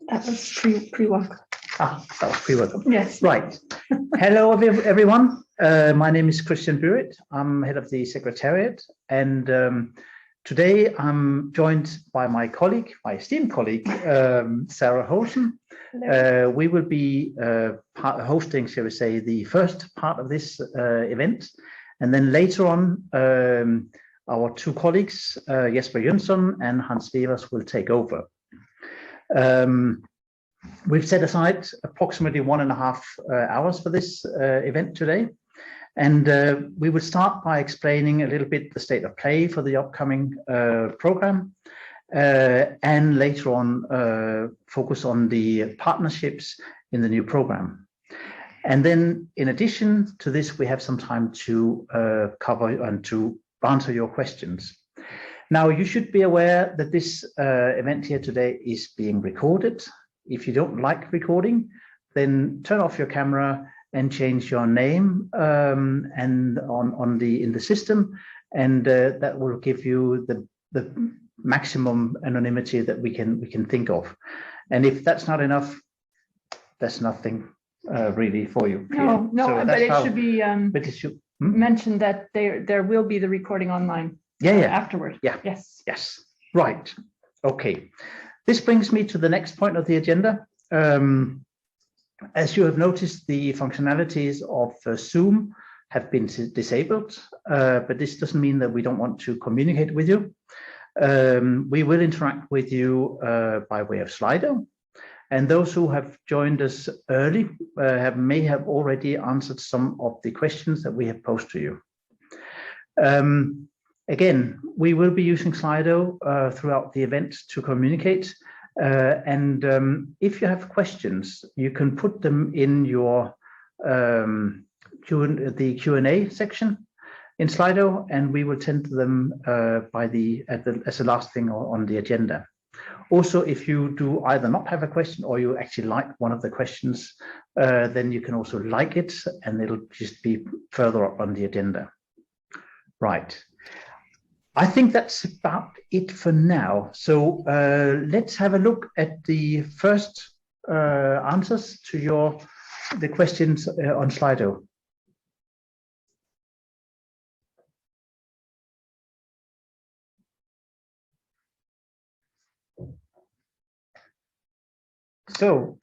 That was pre-work. That was pre-work. Yes. Right. Hello, everyone. My name is Christian Buret. I'm head of the Secretariat, and today I'm joined by my esteemed colleague, Sarah Holson. We will be hosting, shall we say, the first part of this event, and then later on, our two colleagues, Jesper Jönsson and Hans Wevers, will take over. We've set aside approximately 1.5 hours for this event today, and we will start by explaining a little bit the state of play for the upcoming program, and later on focus on the partnerships in the new program. And then in addition to this, we have some time to cover and to answer your questions. Now, you should be aware that this event here today is being recorded. If you don't like recording, then turn off your camera and change your name and in the system, and that will give you the maximum anonymity that we can think of. And if that's not enough, that's nothing really for you. No, so but it should be mentioned that there will be the recording online. Afterward. Yes. Right. Okay. This brings me to the next point of the agenda. As you have noticed, the functionalities of Zoom have been disabled, but this doesn't mean that we don't want to communicate with you. We will interact with you by way of Slido, and those who have joined us early may have already answered some of the questions that we have posed to you. Again, we will be using Slido throughout the event to communicate, and if you have questions, you can put them in your the Q&A section in Slido, and we will tend to them as the last thing on the agenda. Also, if you do either not have a question or you actually like one of the questions, then you can also like it, and it'll just be further up on the agenda. Right. I think that's about it for now. So let's have a look at the first answers to the questions on Slido. So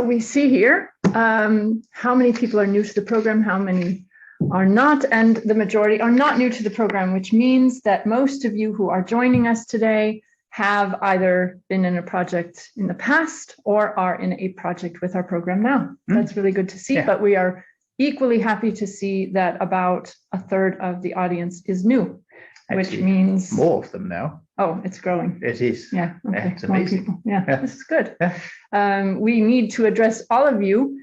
we see here how many people are new to the program, how many are not, and the majority are not new to the program, which means that most of you who are joining us today have either been in a project in the past or are in a project with our program now. That's really good to see, but we are equally happy to see that about 1/3 of the audience is new. Actually, which means more of them now. Oh, it's growing. It is. Yeah. Okay. It's amazing. More people. This is good. We need to address all of you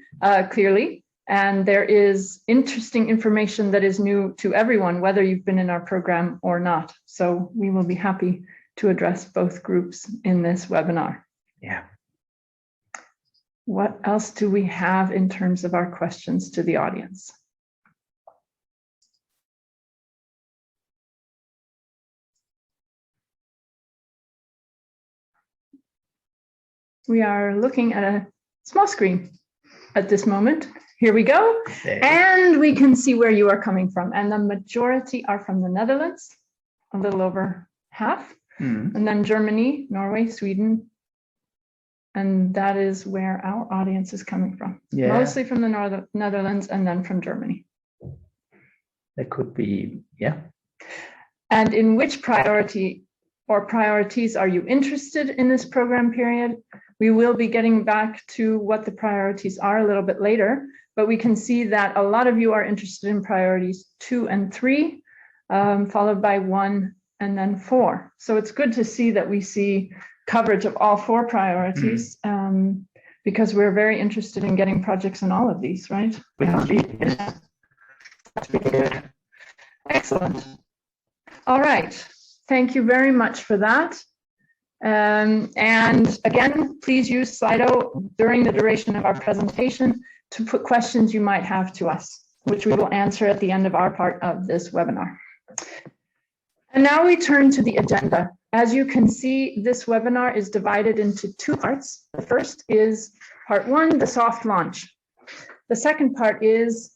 clearly. And there is interesting information that is new to everyone, whether you've been in our program or not. So we will be happy to address both groups in this webinar. Yeah. What else do we have in terms of our questions to the audience? We are looking at a small screen at this moment. Here we go. And we can see where you are coming from. And the majority are from the Netherlands, a little over half. And then Germany, Norway, Sweden. And that is where our audience is coming from. Mostly from the Netherlands and then from Germany. It could be, And in which priority or priorities are you interested in this program period? We will be getting back to what the priorities are a little bit later, but we can see that a lot of you are interested in priorities 2 and 3, followed by 1 and then 4. So it's good to see that we see coverage of all 4 priorities, because we're very interested in getting projects in all of these, right? Excellent. All right. Thank you very much for that. And again, please use Slido during the duration of our presentation to put questions you might have to us, which we will answer at the end of our part of this webinar. And now we turn to the agenda. As you can see, this webinar is divided into two parts. The first is part one, the soft launch. The second part is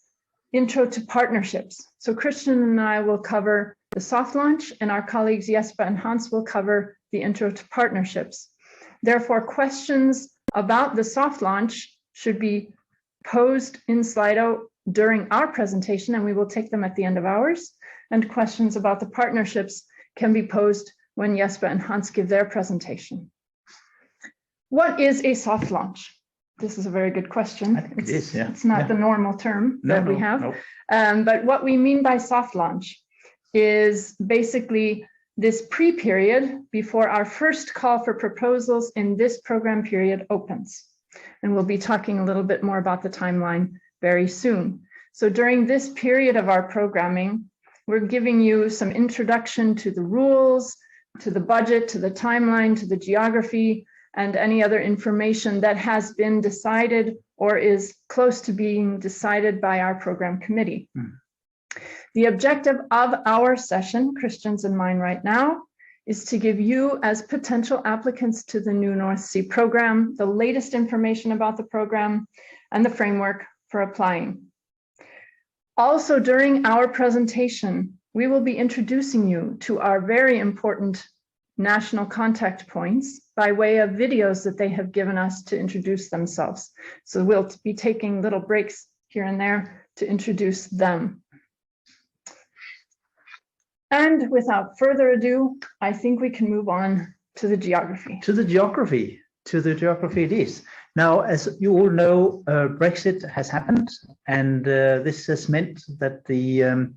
intro to partnerships. So Christian and I will cover the soft launch, and our colleagues Jesper and Hans will cover the intro to partnerships. Therefore, questions about the soft launch should be posed in Slido during our presentation, and we will take them at the end of ours. And questions about the partnerships can be posed when Jesper and Hans give their presentation. What is a soft launch? This is a very good question. I think it is, yeah. It's not the normal term that we have. No. But what we mean by soft launch is basically this pre-period before our first call for proposals in this program period opens. And we'll be talking a little bit more about the timeline very soon. So during this period of our programming, we're giving you some introduction to the rules, to the budget, to the timeline, to the geography, and any other information that has been decided or is close to being decided by our program committee. The objective of our session, Christian's and mine right now, is to give you as potential applicants to the new North Sea program the latest information about the program and the framework for applying. Also, during our presentation, we will be introducing you to our very important national contact points by way of videos that they have given us to introduce themselves. So we'll be taking little breaks here and there to introduce them. And without further ado, I think we can move on to the geography. To the geography it is. Now, as you all know, Brexit has happened, and this has meant that the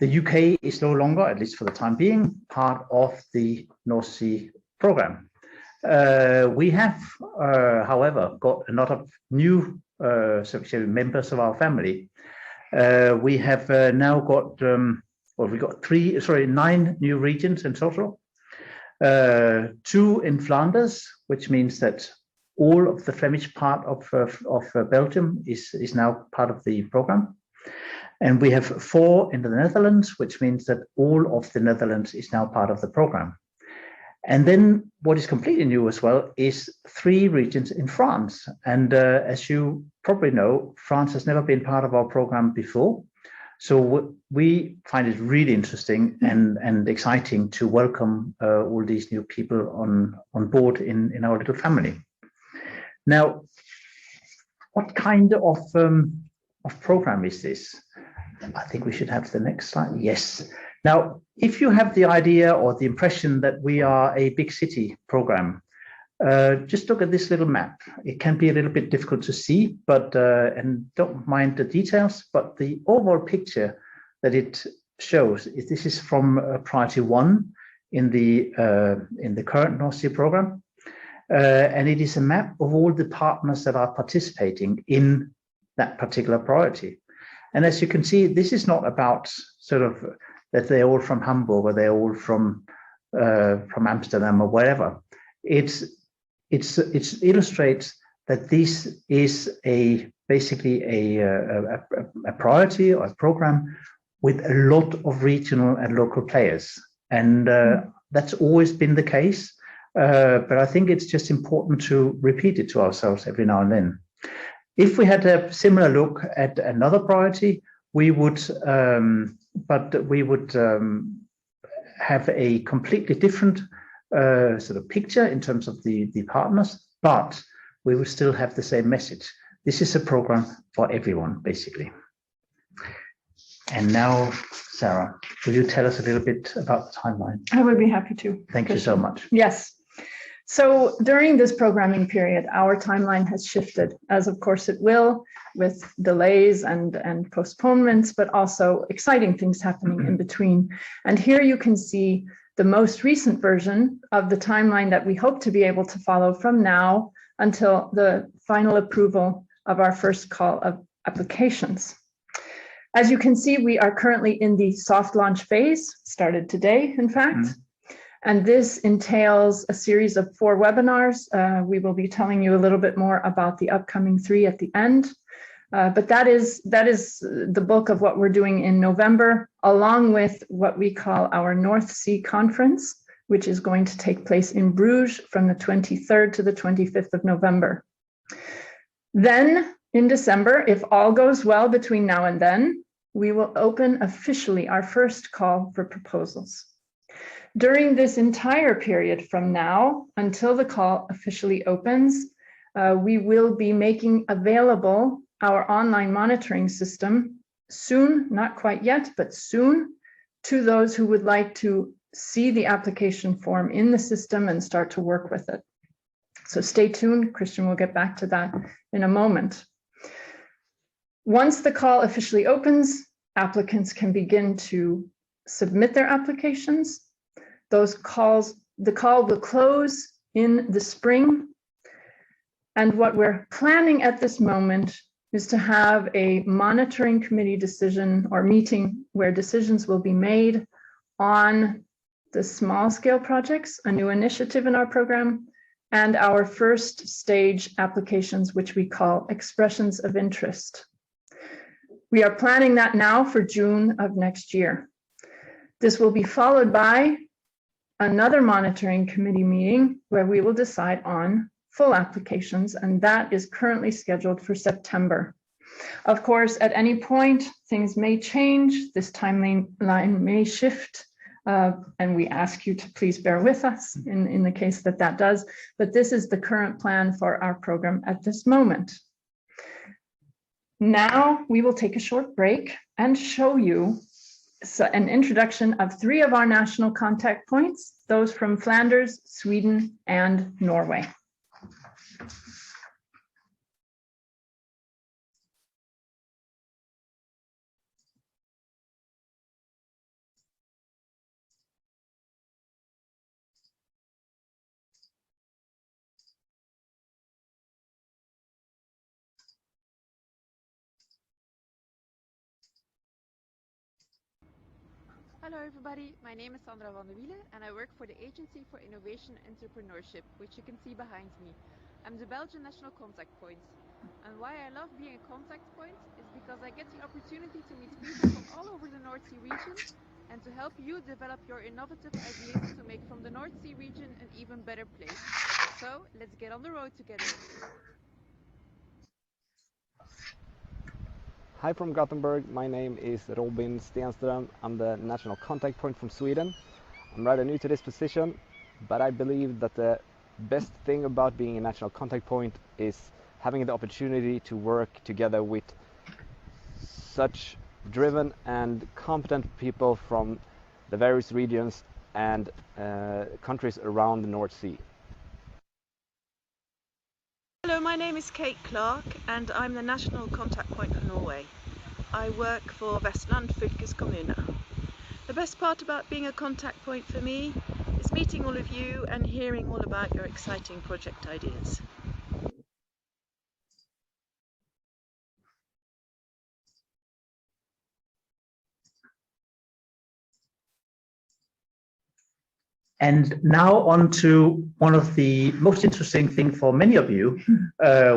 UK is no longer, at least for the time being, part of the North Sea program. We have, however, got a lot of new members of our family. We have now got, we got 9 new regions in total. 2 in Flanders, which means that all of the Flemish part of Belgium is now part of the program. And we have 4 in the Netherlands, which means that all of the Netherlands is now part of the program. And then what is completely new as well is 3 regions in France. And as you probably know, France has never been part of our program before. So we find it really interesting and exciting to welcome all these new people on board in our little family. Now, what kind of program is this? I think we should have the next slide. Yes. Now, if you have the idea or the impression that we are a big city program, just look at this little map. It can be a little bit difficult to see, but and don't mind the details, but the overall picture that it shows is this is from priority 1 in the current North Sea program. And it is a map of all the partners that are participating in that particular priority. And as you can see, this is not about sort of that they're all from Hamburg or they're all from Amsterdam or wherever. It illustrates that this is basically a priority or a program with a lot of regional and local players. And that's always been the case. But I think it's just important to repeat it to ourselves every now and then. If we had a similar look at another priority, we would, have a completely different sort of picture in terms of the partners, but we will still have the same message. This is a program for everyone, basically. And now, Sarah, will you tell us a little bit about the timeline? I would be happy to. Thank you so much. Yes. So during this programming period, our timeline has shifted, as of course it will, with delays and postponements, but also exciting things happening in between. And here you can see the most recent version of the timeline that we hope to be able to follow from now until the final approval of our first call of applications. As you can see, we are currently in the soft launch phase, started today, in fact. And this entails a series of 4 webinars. We will be telling you a little bit more about the upcoming 3 at the end. But that is the bulk of what we're doing in November, along with what we call our North Sea Conference, which is going to take place in Bruges from the 23rd to the 25th of November. Then in December, if all goes well between now and then, we will open officially our first call for proposals. During this entire period from now until the call officially opens, we will be making available our online monitoring system soon, not quite yet, but soon, to those who would like to see the application form in the system and start to work with it. So stay tuned. Christian will get back to that in a moment. Once the call officially opens, applicants can begin to submit their applications. The call will close in the spring. And what we're planning at this moment is to have a monitoring committee decision or meeting where decisions will be made on the small scale projects, a new initiative in our program, and our first stage applications, which we call expressions of interest. We are planning that now for June of next year. This will be followed by another monitoring committee meeting where we will decide on full applications, and that is currently scheduled for September. Of course, at any point, things may change, this timeline may shift, and we ask you to please bear with us in the case that that does, but this is the current plan for our program at this moment. Now we will take a short break and show you an introduction of 3 of our national contact points, those from Flanders, Sweden, and Norway. Hello everybody, my name is Sandra van der Wielen and I work for the Agency for Innovation and Entrepreneurship, which you can see behind me. I'm the Belgian National Contact Point. And why I love being a contact point is because I get the opportunity to meet people from all over the North Sea region and to help you develop your innovative ideas to make from the North Sea region an even better place. So let's get on the road together. Hi from Gothenburg, my name is Robin Stenström. I'm the National Contact Point from Sweden. I'm rather new to this position, but I believe that the best thing about being a National Contact Point is having the opportunity to work together with such driven and competent people from the various regions and countries around the North Sea. Hello, my name is Kate Clark and I'm the National Contact Point for Norway. I work for Vestland fylkeskommune. The best part about being a contact point for me is meeting all of you and hearing all about your exciting project ideas. And now on to one of the most interesting things for many of you,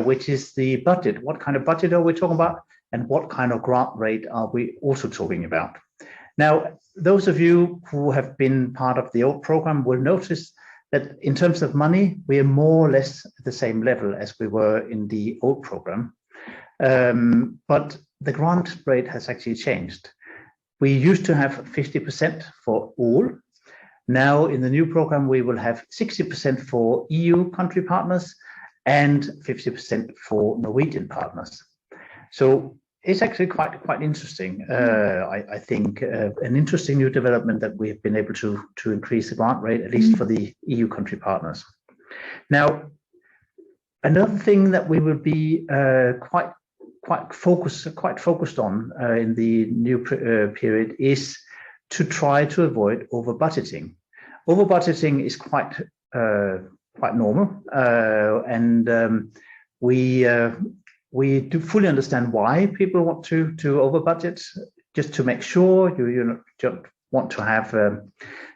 which is the budget. What kind of budget are we talking about? And what kind of grant rate are we also talking about? Now, those of you who have been part of the old program will notice that in terms of money, we are more or less at the same level as we were in the old program. But the grant rate has actually changed. We used to have 50% for all. Now in the new program, we will have 60% for EU country partners and 50% for Norwegian partners. So it's actually quite interesting. I think an interesting new development that we have been able to increase the grant rate, at least for the EU country partners. Now, another thing that we will be quite focused on in the new period is to try to avoid over budgeting. Over budgeting is quite normal, and we do fully understand why people want to over budget, just to make sure you don't want to have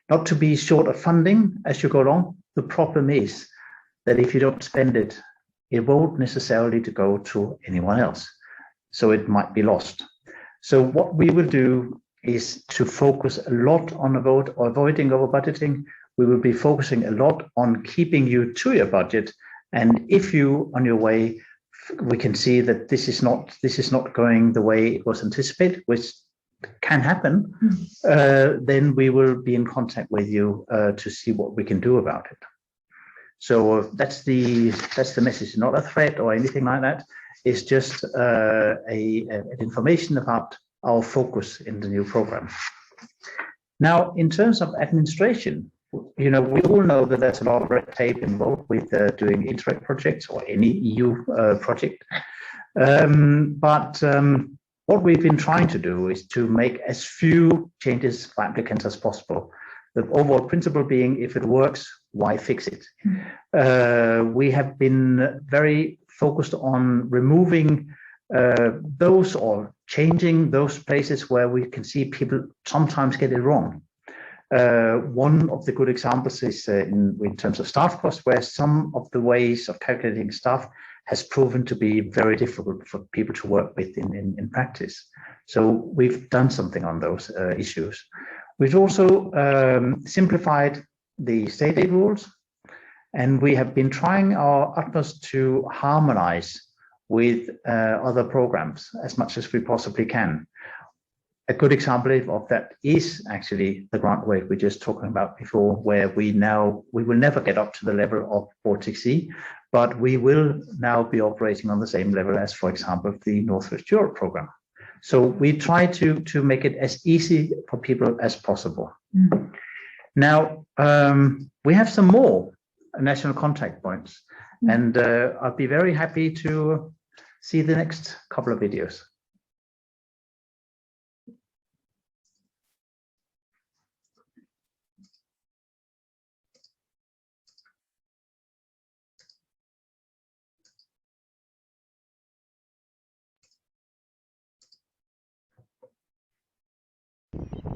not to be short of funding as you go along. The problem is that if you don't spend it, it won't necessarily to go to anyone else, so it might be lost. So what we will do is to focus a lot on avoiding over budgeting. we will be focusing a lot on keeping you to your budget. And if you, on your way, we can see that this is not going the way it was anticipated, which can happen, then we will be in contact with you to see what we can do about it. So that's the message, not a threat or anything like that. It's just an information about our focus in the new program. Now, in terms of administration, we all know that there's a lot of red tape involved with doing Interreg projects or any EU project. But what we've been trying to do is to make as few changes for applicants as possible. The overall principle being, if it works, why fix it? We have been very focused on removing those or changing those places where we can see people sometimes get it wrong. One of the good examples is in terms of staff costs, where some of the ways of calculating staff has proven to be very difficult for people to work with in practice. So we've done something on those issues. We've also simplified the state aid rules, and we have been trying our utmost to harmonize with other programs as much as we possibly can. A good example of that is actually the grant rate we just talking about before, where we will never get up to the level of Baltic Sea, but we will now be operating on the same level as, for example, the Northwest Europe program. So we try to make it as easy for people as possible. Mm-hmm. Now, we have some more national contact points, and I'll be very happy to see the next couple of videos.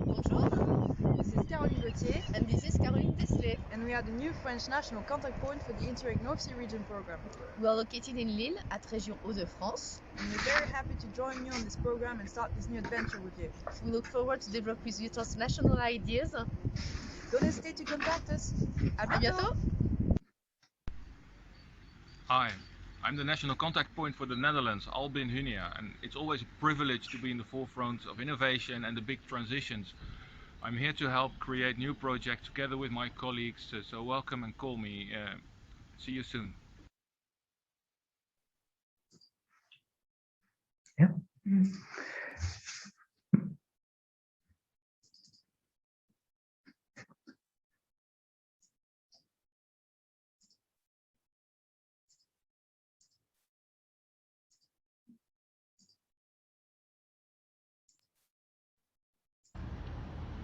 Bonjour, this is Caroline Gauthier and this is Caroline Deslay, and we are the new French national contact point for the Interreg North Sea region program. We are located in Lille at Région Hauts-de-France. And we're very happy to join you on this program and start this new adventure with you. We look forward to develop with you transnational ideas. Don't hesitate to contact us. À bientôt. Hi, I'm the national contact point for the Netherlands, Albin Hunia, and it's always a privilege to be in the forefront of innovation and the big transitions. I'm here to help create new projects together with my colleagues, so welcome and call me. See you soon. Yeah.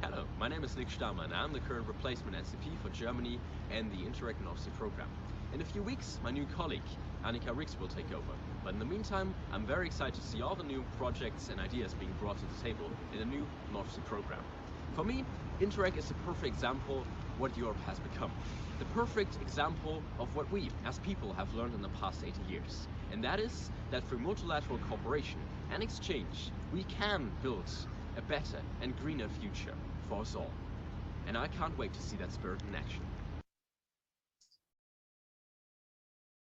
Hello, my name is Nick Stammer and I'm the current replacement SCP for Germany and the Interreg North Sea program. In a few weeks, my new colleague, Annika Rix, will take over. But in the meantime, I'm very excited to see all the new projects and ideas being brought to the table in the new North Sea program. For me, Interreg is a perfect example of what Europe has become. The perfect example of what we, as people, have learned in the past 80 years. And that is that through multilateral cooperation and exchange, we can build a better and greener future for us all. And I can't wait to see that spirit in action.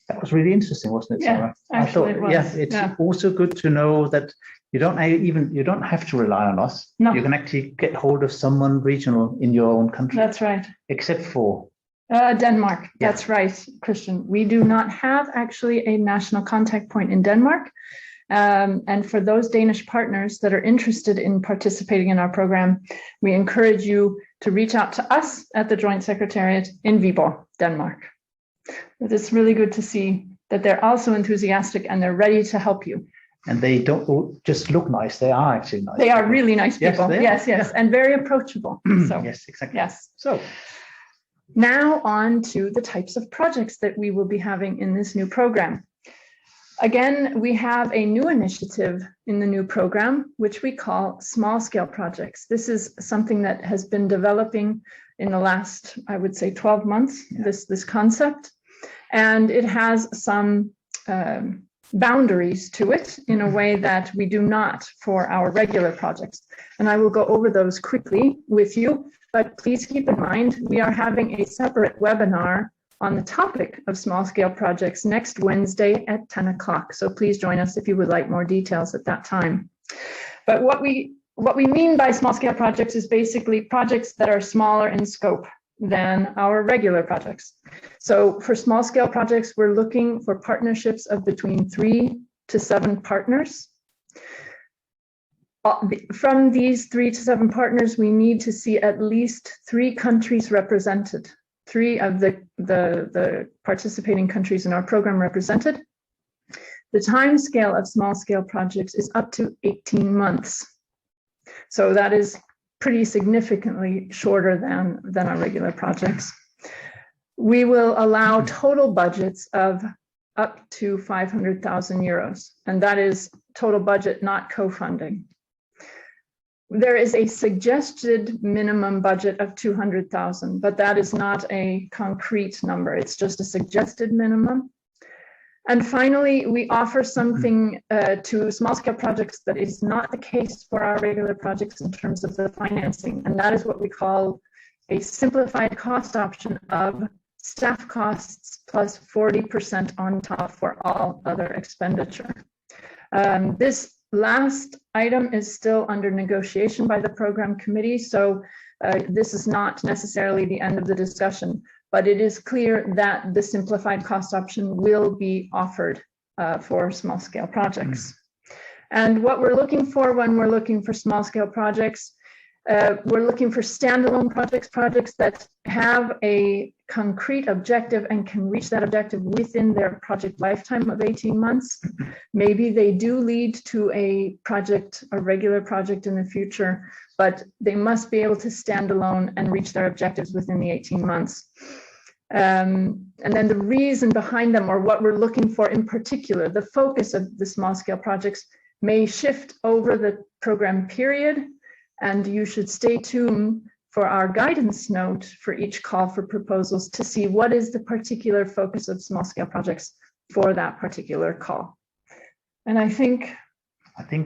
That was really interesting, wasn't it, Sarah? Yeah, actually it was. Yeah, it's also good to know that you don't have to rely on us. No. You can actually get hold of someone regional in your own country. That's right. Except for Denmark. Yeah. That's right, Christian. We do not have actually a national contact point in Denmark. And for those Danish partners that are interested in participating in our program, we encourage you to reach out to us at the Joint Secretariat in Viborg, Denmark. It's really good to see that they're also enthusiastic and they're ready to help you. And they don't just look nice, they are actually nice. They are really nice people. Yes, yes, and very approachable. So yes, exactly. Yes. So now on to the types of projects that we will be having in this new program. Again, we have a new initiative in the new program, which we call small scale projects. This is something that has been developing in the last, I would say, 12 months, this concept. And it has some boundaries to it in a way that we do not for our regular projects. And I will go over those quickly with you But please keep in mind, we are having a separate webinar on the topic of small-scale projects next Wednesday at 10 o'clock. So please join us if you would like more details at that time. But what we mean by small-scale projects is basically projects that are smaller in scope than our regular projects. So for small-scale projects, we're looking for partnerships of between 3 to 7 partners. From these 3 to 7 partners, we need to see at least 3 countries represented, 3 of the participating countries in our program represented. The time scale of small-scale projects is up to 18 months. So that is pretty significantly shorter than our regular projects. We will allow total budgets of up to 500,000 euros, and that is total budget, not co-funding. There is a suggested minimum budget of 200,000, but that is not a concrete number. It's just a suggested minimum. And finally, we offer something to small-scale projects that is not the case for our regular projects in terms of the financing, and that is what we call a simplified cost option of staff costs plus 40% on top for all other expenditure. This last item is still under negotiation by the program committee, so this is not necessarily the end of the discussion, but it is clear that the simplified cost option will be offered for small-scale projects. And what we're looking for when we're looking for small-scale projects, we're looking for standalone projects that have a concrete objective and can reach that objective within their project lifetime of 18 months. Maybe they do lead to a regular project in the future, but they must be able to stand alone and reach their objectives within the 18 months. And then the reason behind them, or what we're looking for in particular, the focus of the small-scale projects may shift over the program period, and you should stay tuned for our guidance note for each call for proposals to see what is the particular focus of small-scale projects for that particular call. And I think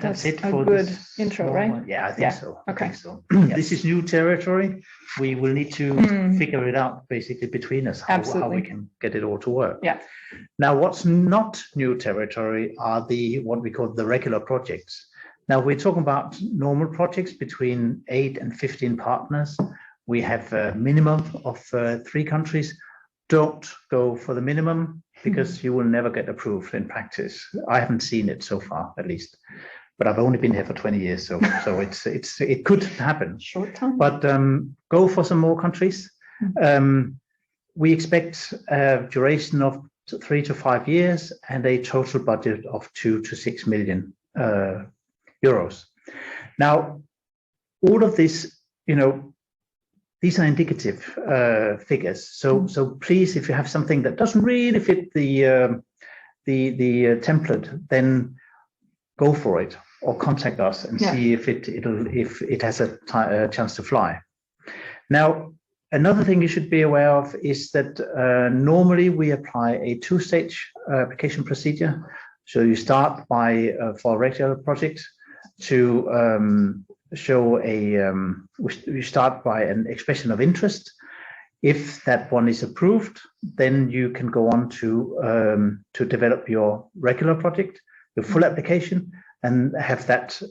that's it for a good this intro, right? Yeah, I think so. Okay. I think so. This is new territory. We will need to figure it out basically between us, how we can get it all to work. Yeah. Now, what's not new territory are what we call the regular projects. Now, we're talking about normal projects between 8 and 15 partners. We have a minimum of 3 countries. Don't go for the minimum because you will never get approved in practice. I haven't seen it so far, at least, but I've only been here for 20 years, so it could happen. Short time. But go for some more countries. We expect a duration of 3 to 5 years and a total budget of 2 to 6 million euros. Now, all of this, these are indicative figures. So please, if you have something that doesn't really fit the template, then go for it or contact us and see if it has a chance to fly. Now, another thing you should be aware of is that normally we apply a 2-stage application procedure. So you start by for a regular project to show we start by an expression of interest. If that one is approved, then you can go on to develop your regular project, your full application, and have that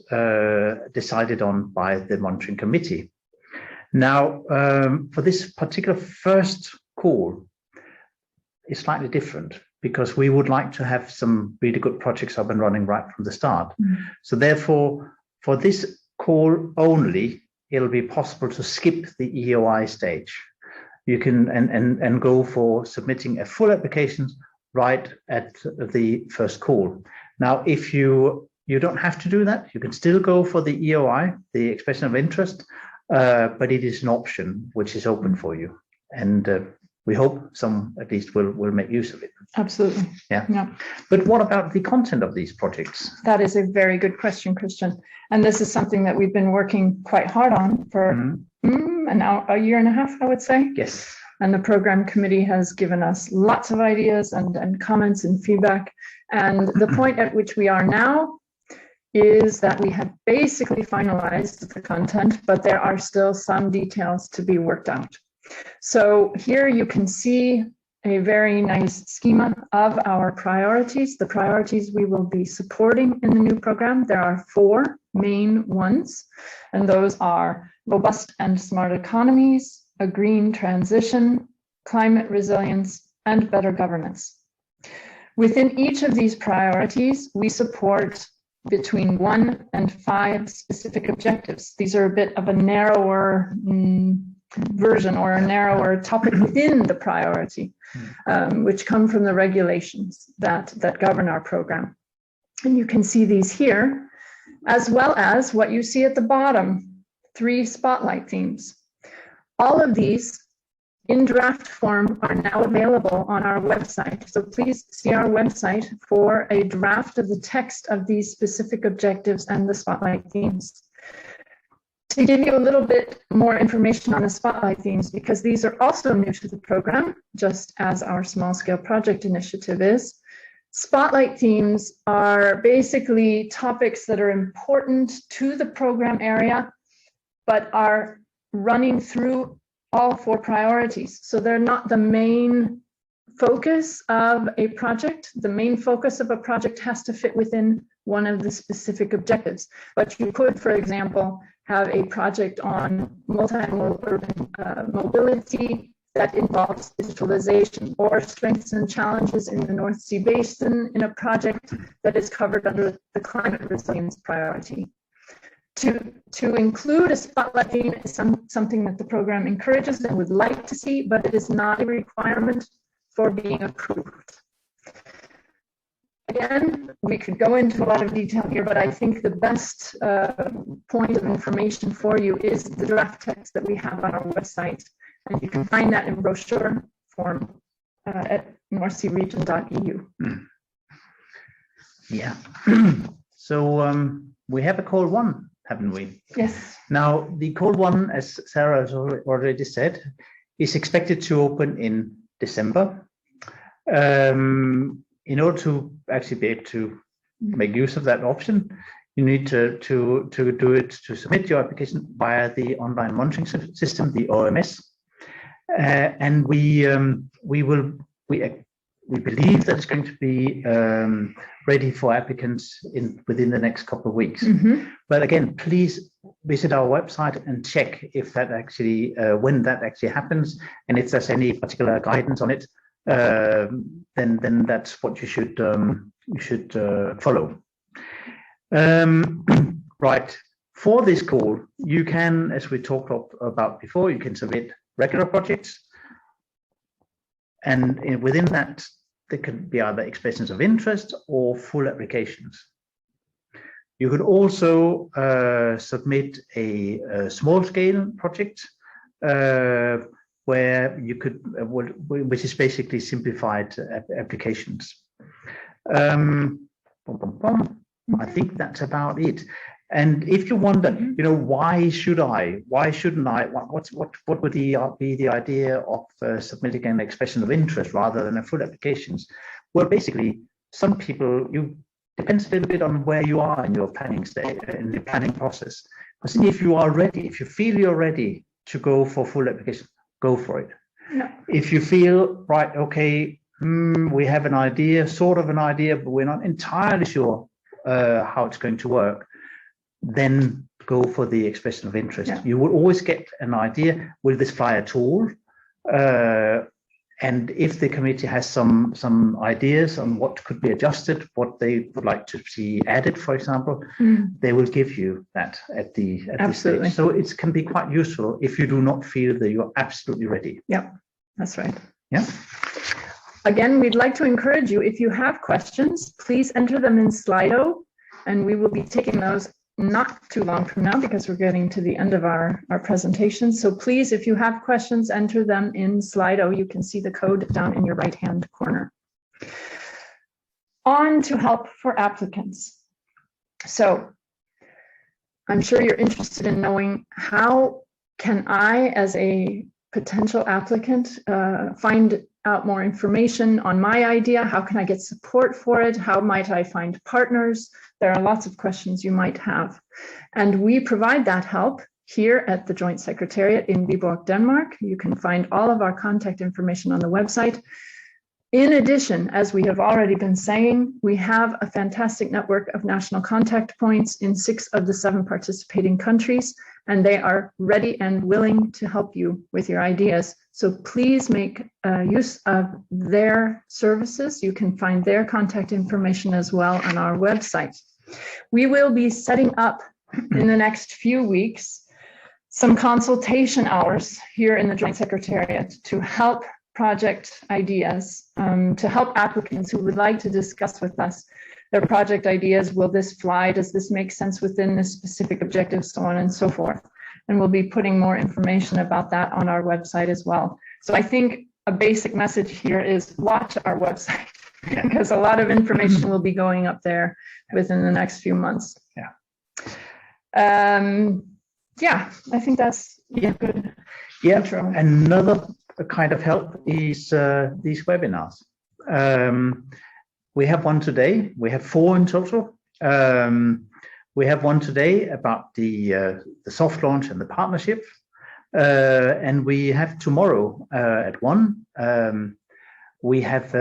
decided on by the monitoring committee. Now, for this particular first call, it's slightly different because we would like to have some really good projects up and running right from the start. So therefore, for this call only, it'll be possible to skip the EOI stage. You can and go for submitting a full application right at the first call. Now, if you don't have to do that, you can still go for the EOI, the expression of interest, but it is an option which is open for you. And we hope some at least will make use of it. Absolutely. Yeah. But what about the content of these projects? That is a very good question, Christian. And this is something that we've been working quite hard on for a year and a half, I would say. Yes. And the program committee has given us lots of ideas and comments and feedback. And the point at which we are now is that we have basically finalized the content, but there are still some details to be worked out. So here you can see a very nice schema of our priorities, the priorities we will be supporting in the new program. There are 4 main ones, and those are robust and smart economies, a green transition, climate resilience, and better governance. Within each of these priorities, we support between 1 and 5 specific objectives. These are a bit of a narrower version or a narrower topic within the priority, which come from the regulations that govern our program. And you can see these here, as well as what you see at the bottom, 3 spotlight themes. All of these in draft form are now available on our website. So please see our website for a draft of the text of these specific objectives and the spotlight themes. To give you a little bit more information on the spotlight themes, because these are also new to the program, just as our small scale project initiative is. Spotlight themes are basically topics that are important to the program area, but are running through all 4 priorities. So they're not the main focus of a project. The main focus of a project has to fit within one of the specific objectives. But you could, for example, have a project on multimodal urban mobility that involves digitalization, or strengths and challenges in the North Sea Basin in a project that is covered under the climate resilience priority. To include a spotlight theme is something that the program encourages and would like to see, but it is not a requirement for being approved. Again, we could go into a lot of detail here, but I think the best point of information for you is the draft text that we have on our website. And you can find that in brochure form at northsearegion.eu. Yeah. So we have a call 1, haven't we? Yes. Now, the call 1, as Sarah has already said, is expected to open in December. In order to actually be able to make use of that option, you need to do it, to submit your application via the online monitoring system, the OMS. And we believe that it's going to be ready for applicants within the next couple of weeks. But again, please visit our website and check if that actually when that actually happens, and if there's any particular guidance on it. Then that's what you should follow. Right. For this call, you can, as we talked about before, you can submit regular projects, and within that, there could be either expressions of interest or full applications. You could also submit a small-scale project where you could, which is basically simplified applications. I think that's about it. And if you wonder, why shouldn't I? What would be the idea of submitting an expression of interest rather than a full applications? Well, basically, some people, depends a little bit on where you are in your planning stage, in the planning process. Because if you are ready, if you feel you're ready to go for full application, go for it. Yeah. If you feel, right, okay, we have an idea, sort of an idea, but we're not entirely sure how it's going to work, then go for the expression of interest. Yeah. You will always get an idea, will this fly at all? And if the committee has some ideas on what could be adjusted, what they would like to see added, for example, they will give you that at this stage. So it can be quite useful if you do not feel that you're absolutely ready. Yeah, that's right. Yeah. Again, we'd like to encourage you, if you have questions, please enter them in Slido, and we will be taking those not too long from now because we're getting to the end of our presentation. So please, if you have questions, enter them in Slido. You can see the code down in your right-hand corner. On to help for applicants. So I'm sure you're interested in knowing, how can I, as a potential applicant, find out more information on my idea? How can I get support for it? How might I find partners? There are lots of questions you might have. And we provide that help here at the Joint Secretariat in Viborg, Denmark. You can find all of our contact information on the website. In addition, as we have already been saying, we have a fantastic network of national contact points in 6 of the 7 participating countries, and they are ready and willing to help you with your ideas. So please make use of their services. You can find their contact information as well on our website. We will be setting up in the next few weeks some consultation hours here in the Joint Secretariat to help project ideas, to help applicants who would like to discuss with us their project ideas. Will this fly? Does this make sense within this specific objective? So on and so forth. And we'll be putting more information about that on our website as well. So I think a basic message here is watch our website because a lot of information will be going up there within the next few months. Yeah, I think that's good. Yeah, intro. another kind of help is these webinars. We have one today. We have 4 in total. We have one today about the soft launch and the partnership, and we have tomorrow at 1. We have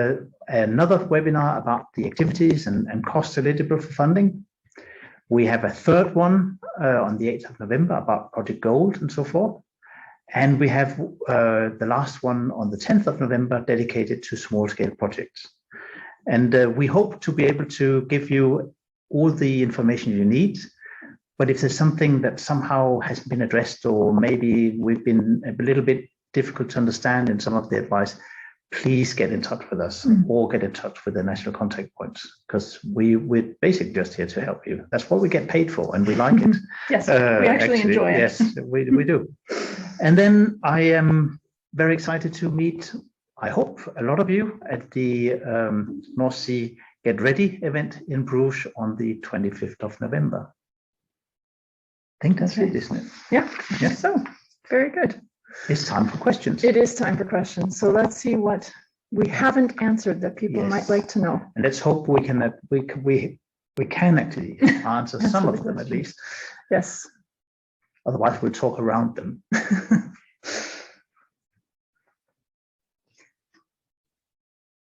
another webinar about the activities and costs eligible for funding. We have a 3rd one on the 8th of November about Project Gold and so forth. And we have the last one on the 10th of November dedicated to small-scale projects. And we hope to be able to give you all the information you need. But if there's something that somehow hasn't been addressed, or maybe we've been a little bit difficult to understand in some of the advice, please get in touch with us or get in touch with the national contact points, because we're basically just here to help you. That's what we get paid for, and we like it. Yes, we actually enjoy it. Yes, we do. And then I am very excited to meet, I hope, a lot of you at the North Sea Get Ready event in Bruges on the 25th of November. I think that's it, isn't it? Yeah. So, very good. It's time for questions. It is time for questions. So let's see what we haven't answered that people might like to know. And let's hope we can actually answer some of them at least. Yes. Otherwise, we'll talk around them.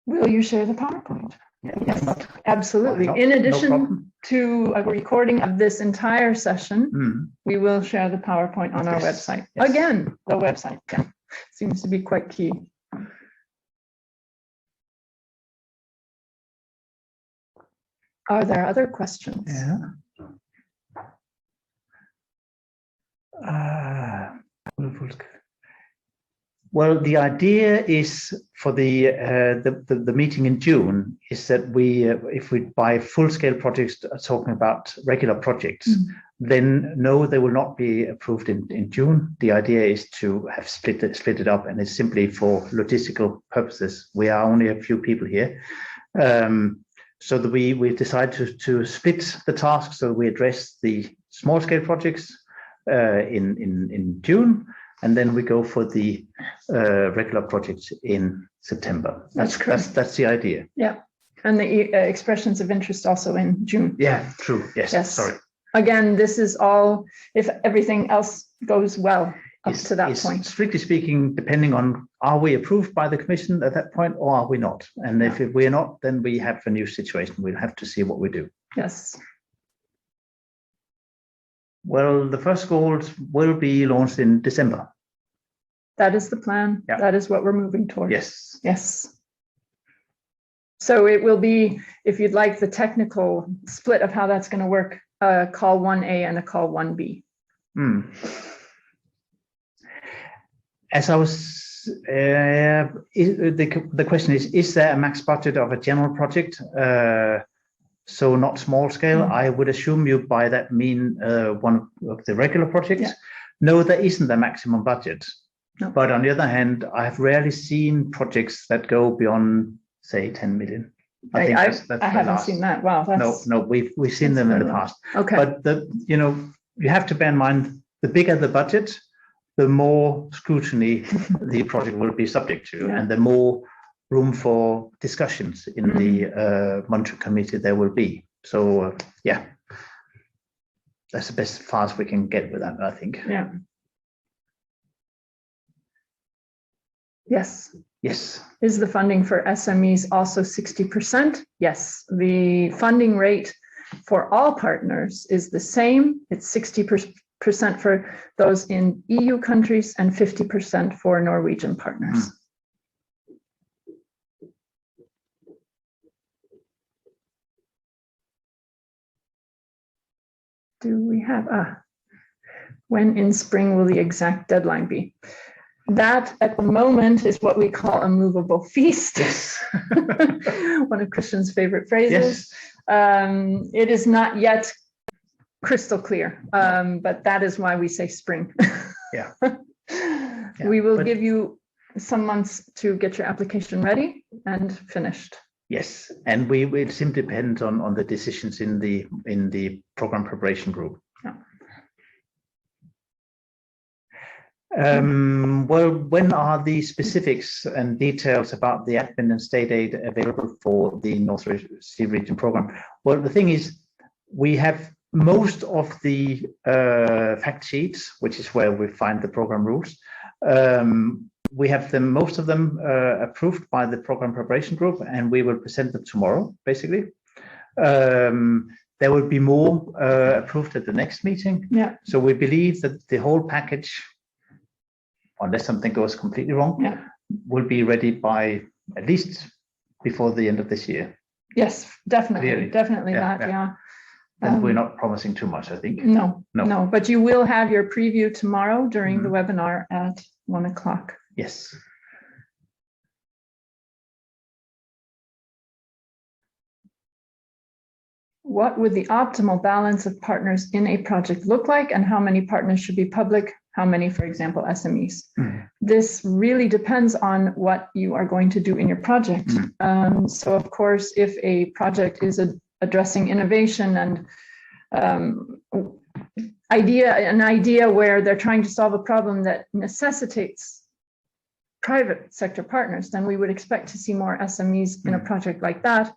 Will you share the PowerPoint? Yes, absolutely. In addition to a recording of this entire session, we will share the PowerPoint on our website. Again, the website seems to be quite key. Are there other questions? Well, the idea is for the meeting in June is that if we by full-scale projects are talking about regular projects, then no, they will not be approved in June. The idea is to have split it up, and it's simply for logistical purposes. We are only a few people here, so that we decided to split the tasks, so we address the small-scale projects in June. And then we go for the regular projects in September. That's the idea. Yeah, and the expressions of interest also in June. Yeah, true. Yes. Sorry. Again, this is all if everything else goes well up to that point. Strictly speaking, depending on are we approved by the Commission at that point or are we not? And if we're not, then we have a new situation. We'll have to see what we do. Yes. Well, the first goals will be launched in December. That is the plan. Yeah. That is what we're moving towards. Yes. So it will be, if you'd like the technical split of how that's going to work, a call 1A and a call 1B. As I was, the question is there a max budget of a general project? So not small scale. I would assume you by that mean one of the regular projects. Yeah. No, there isn't a maximum budget. No. But on the other hand, I have rarely seen projects that go beyond, say, 10 million. I haven't seen that. Wow. No, we've seen them in the past. Okay. But you have to bear in mind, the bigger the budget, the more scrutiny the project will be subject to, and the more room for discussions in the monitoring committee there will be. So yeah, that's the best far as we can get with that, I think. Yeah. Yes. Yes. Is the funding for SMEs also 60%? Yes. The funding rate for all partners is the same. It's 60% for those in EU countries and 50% for Norwegian partners. Do we have when in spring will the exact deadline be? That at the moment is what we call a movable feast. Yes. One of Christian's favorite phrases. Yes. It is not yet crystal clear, but that is why we say spring. Yeah. We will give you some months to get your application ready and finished. Yes, and we will simply depend on the decisions in the program preparation group. Yeah. Well, when are the specifics and details about the admin and state aid available for the North Sea region program? Well, the thing is, we have most of the fact sheets, which is where we find the program rules. We have them, most of them approved by the program preparation group, and we will present them tomorrow, basically. There will be more approved at the next meeting. Yeah. So we believe that the whole package, unless something goes completely wrong, will be ready by at least before the end of this year. Yes, definitely. Really? Definitely Yeah, that, yeah. And we're not promising too much, I think. No, but you will have your preview tomorrow during the webinar at 1 o'clock. Yes. What would the optimal balance of partners in a project look like, and how many partners should be public? How many, for example, SMEs? This really depends on what you are going to do in your project. So of course, if a project is addressing innovation and an idea where they're trying to solve a problem that necessitates private sector partners, then we would expect to see more SMEs in a project like that.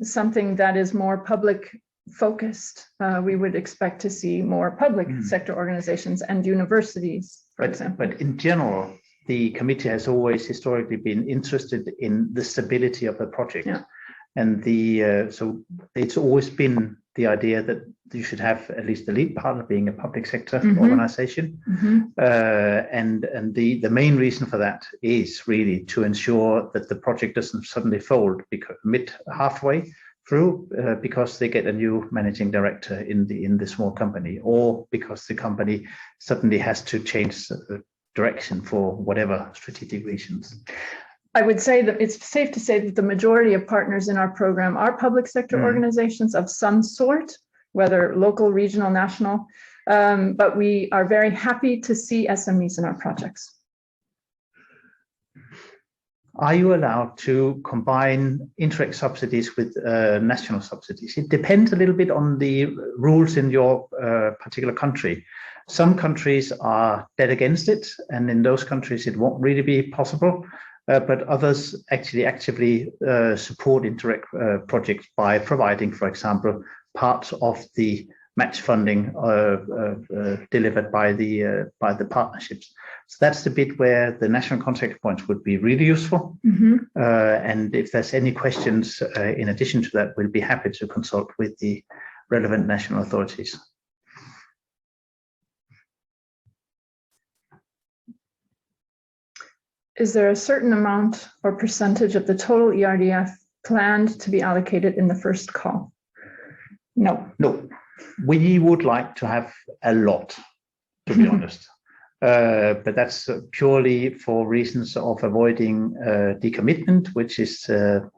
Something that is more public focused, we would expect to see more public sector organizations and universities, for example. But in general, the committee has always historically been interested in the stability of the project. Yeah. And so it's always been the idea that you should have at least the lead partner being a public sector organization. And the main reason for that is really to ensure that the project doesn't suddenly fold halfway through because they get a new managing director in the small company, or because the company suddenly has to change direction for whatever strategic reasons. I would say that it's safe to say that the majority of partners in our program are public sector organizations of some sort, whether local, regional, national, but we are very happy to see SMEs in our projects. Are you allowed to combine indirect subsidies with national subsidies? It depends a little bit on the rules in your particular country. Some countries are dead against it, and in those countries it won't really be possible. But others actually actively support indirect projects by providing, for example, parts of the match funding delivered by the partnerships. So that's the bit where the national contact points would be really useful. And if there's any questions in addition to that, we'll be happy to consult with the relevant national authorities. Is there a certain amount or percentage of the total ERDF planned to be allocated in the first call? No. No. We would like to have a lot, to be honest. But that's purely for reasons of avoiding decommitment, which is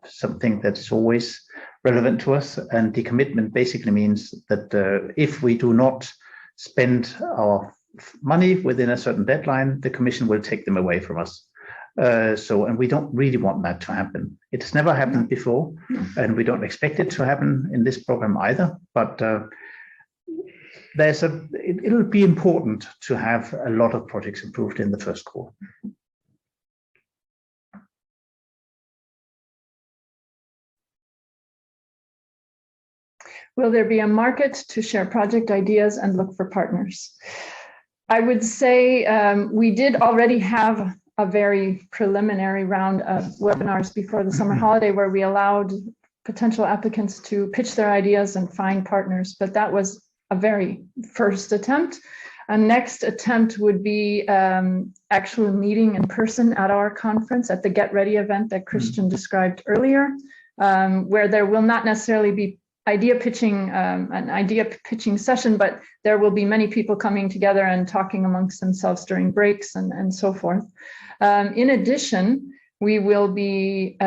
something that's always relevant to us. And decommitment basically means that if we do not spend our money within a certain deadline, the Commission will take them away from us. And we don't really want that to happen. It has never happened before, and we don't expect it to happen in this program either. But it'll be important to have a lot of projects approved in the first call. Will there be a market to share project ideas and look for partners? I would say we did already have a very preliminary round of webinars before the summer holiday where we allowed potential applicants to pitch their ideas and find partners, but that was a very first attempt. A next attempt would be actually meeting in person at our conference at the Get Ready event that Christian described earlier, where there will not necessarily be an idea pitching session, but there will be many people coming together and talking amongst themselves during breaks and so forth. In addition, we will be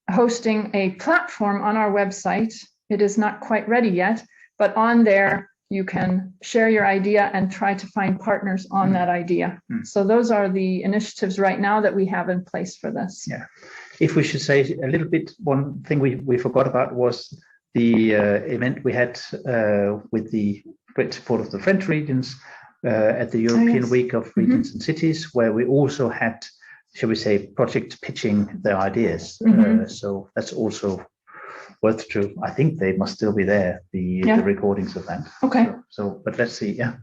hosting a platform on our website. It is not quite ready yet, but on there you can share your idea and try to find partners on that idea. So those are the initiatives right now that we have in place for this. Yeah. If we should say a little bit, one thing we forgot about was the event we had with the great support of the French regions at the European Week of Regions and Cities, where we also had, shall we say, project pitching their ideas. So that's also worth to. I think they must still be there, the recordings of that. Okay. So but let's see. Yeah.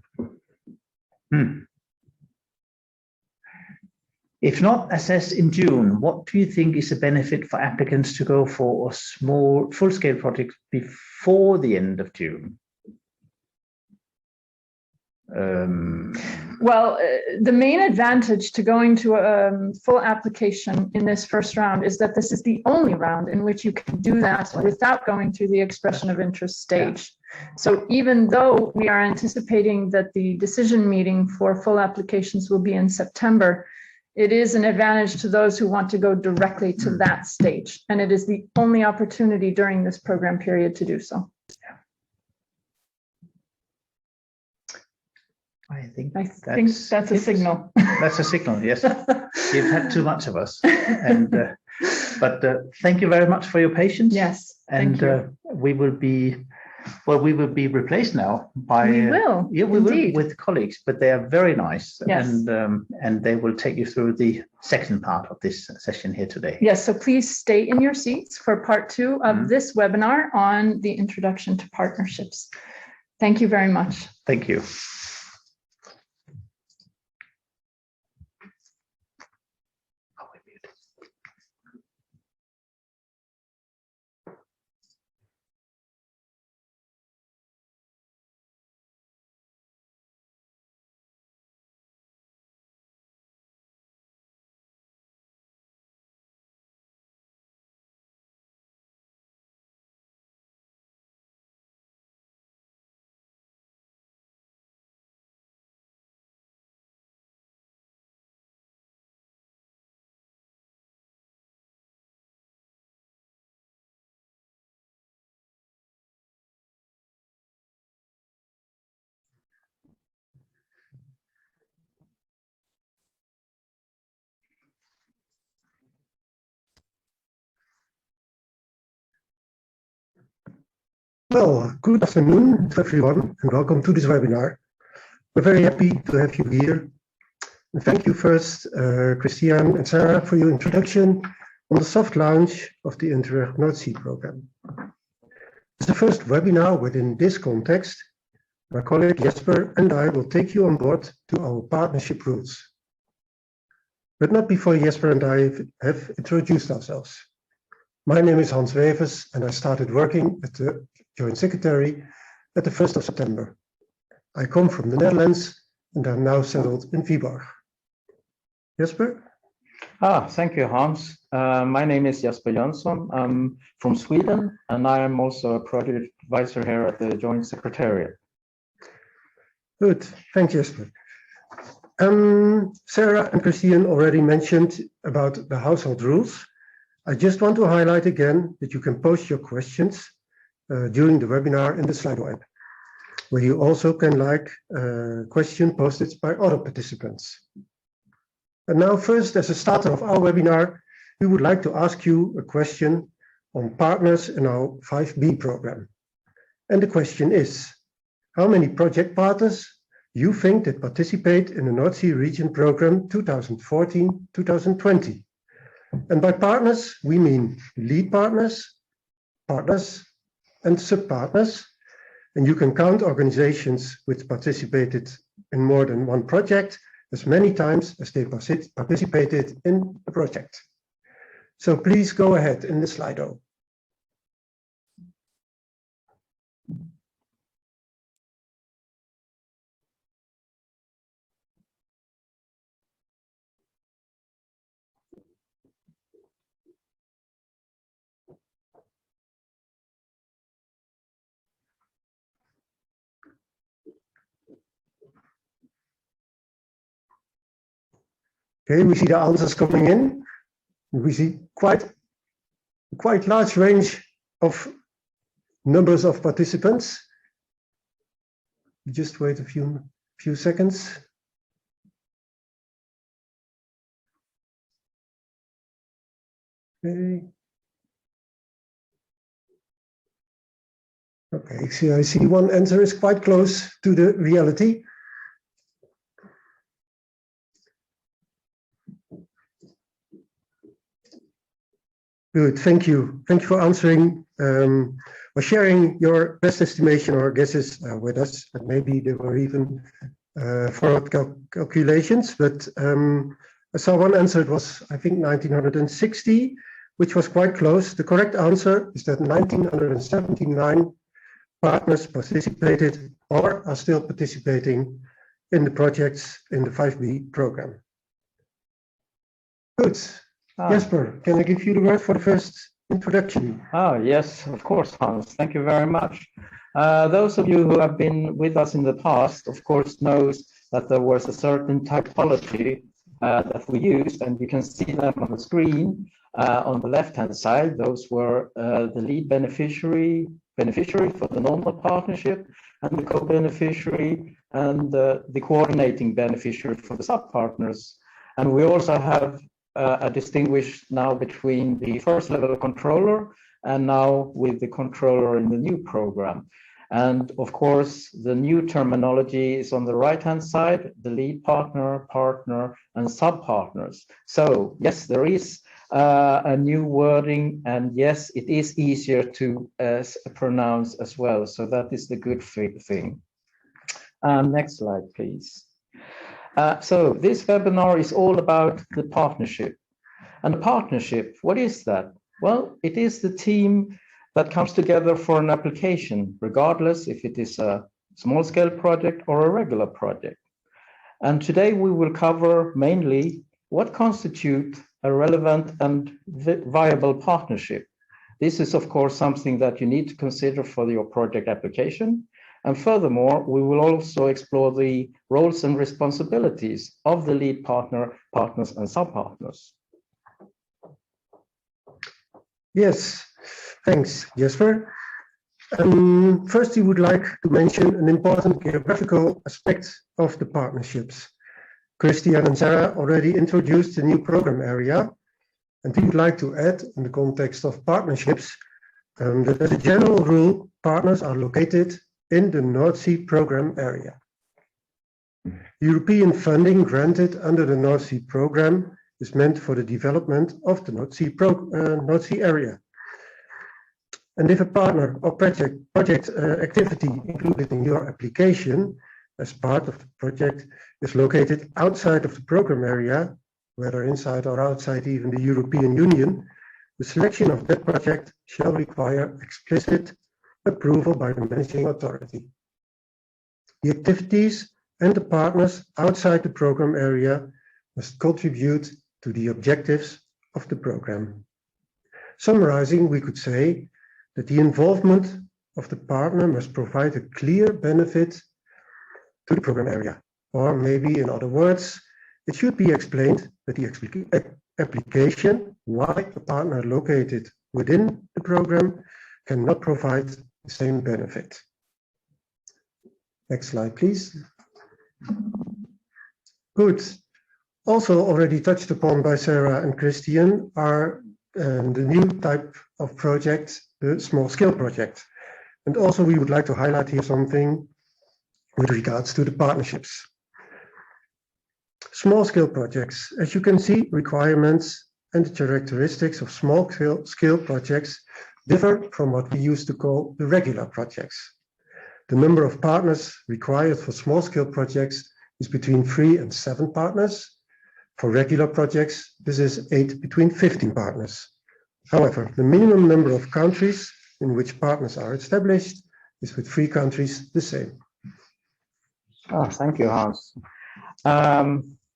If not assessed in June, what do you think is a benefit for applicants to go for a small full-scale project before the end of June? Well, the main advantage to going to a full application in this first round is that this is the only round in which you can do that without going through the expression of interest stage. So even though we are anticipating that the decision meeting for full applications will be in September, it is an advantage to those who want to go directly to that stage. And it is the only opportunity during this program period to do so. I think that's a signal. That's a signal, yes. You've had too much of us. And but thank you very much for your patience. Yes. And we will be replaced now by we will with colleagues, but they are very nice. Yes. And they will take you through the second part of this session here today. Yes, so please stay in your seats for part 2 of this webinar on the introduction to partnerships. Thank you very much. Thank you. Well, good afternoon to everyone and welcome to this webinar. We're very happy to have you here. And thank you first, Christian and Sarah, for your introduction on the soft launch of the Interreg North Sea program. It's the first webinar within this context. My colleague Jesper and I will take you on board to our partnership rules. But not before Jesper and I have introduced ourselves. My name is Hans Wevers and I started working as the Joint Secretary at the 1st of September. I come from the Netherlands and I'm now settled in Viborg. Jesper? Thank you, Hans. My name is Jesper Jönsson. I'm from Sweden and I am also a project advisor here at the Joint Secretariat. Good, thanks Jesper. Sarah and Christian already mentioned about the household rules. I just want to highlight again that you can post your questions during the webinar in the Slido app, where you also can like question posted by other participants. And now first, as a starter of our webinar, we would like to ask you a question on partners in our 5B program. And the question is, how many project partners you think that participate in the North Sea Region Program 2014-2020? And by partners, we mean lead partners, partners, and sub-partners. And you can count organizations which participated in more than one project as many times as they participated in the project. So please go ahead in the Slido. Okay, we see the answers coming in. We see quite large range of numbers of participants. Just wait a few seconds. Okay. Okay, so I see one answer is quite close to the reality. Good, thank you. Thank you for answering or sharing your best estimation or guesses with us. And maybe there were even forward calculations, but I saw one answer, it was, I think, 1960, which was quite close. The correct answer is that 1979 partners participated or are still participating in the projects in the 5B program. Good. Jesper, can I give you the word for the first introduction? Yes, of course, Hans. Thank you very much. Those of you who have been with us in the past, of course, knows that there was a certain typology that we used, and you can see them on the screen on the left-hand side. Those were the lead beneficiary for the normal partnership, and the co-beneficiary, and the coordinating beneficiary for the sub-partners. And we also have a distinguish now between the first level controller and now with the controller in the new program. And of course, the new terminology is on the right-hand side, the lead partner, partner, and sub-partners. So yes, there is a new wording, and yes, it is easier to pronounce as well. So that is the good thing. Next slide, please. So this webinar is all about the partnership. And the partnership, what is that? Well, it is the team that comes together for an application, regardless if it is a small-scale project or a regular project. And today we will cover mainly what constitutes a relevant and viable partnership. This is, of course, something that you need to consider for your project application. And furthermore, we will also explore the roles and responsibilities of the lead partner, partners, and sub-partners. Yes, thanks, Jesper. First, we would like to mention an important geographical aspect of the partnerships. Christian and Sarah already introduced the new program area, and we would like to add, in the context of partnerships, that as a general rule, partners are located in the North Sea program area. European funding granted under the North Sea program is meant for the development of the North Sea area. And if a partner or project activity included in your application as part of the project is located outside of the program area, whether inside or outside even the European Union, the selection of that project shall require explicit approval by the managing authority. The activities and the partners outside the program area must contribute to the objectives of the program. Summarizing, we could say that the involvement of the partner must provide a clear benefit to the program area. Or maybe in other words, it should be explained that the application, why a partner located within the program cannot provide the same benefit. Next slide, please. Good. Also already touched upon by Sarah and Christian are the new type of project, the small-scale project. And also we would like to highlight here something with regards to the partnerships. Small-scale projects, as you can see, requirements and the characteristics of small-scale projects differ from what we used to call the regular projects. The number of partners required for small-scale projects is between 3 and 7 partners. For regular projects, this is 8 between 15 partners. However, the minimum number of countries in which partners are established is with 3 countries the same. Oh, thank you, Hans.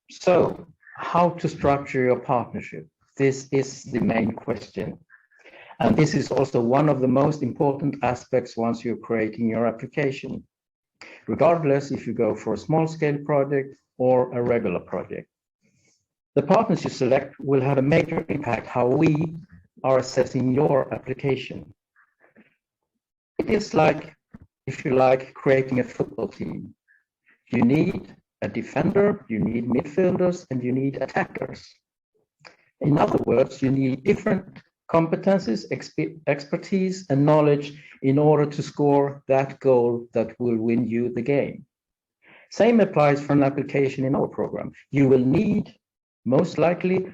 So, how to structure your partnership? This is the main question. And this is also one of the most important aspects once you're creating your application, regardless if you go for a small-scale project or a regular project. The partners you select will have a major impact how we are assessing your application. It is like, if you like, creating a football team. You need a defender, you need midfielders, and you need attackers. In other words, you need different competencies, expertise, and knowledge in order to score that goal that will win you the game. Same applies for an application in our program. You will need, most likely,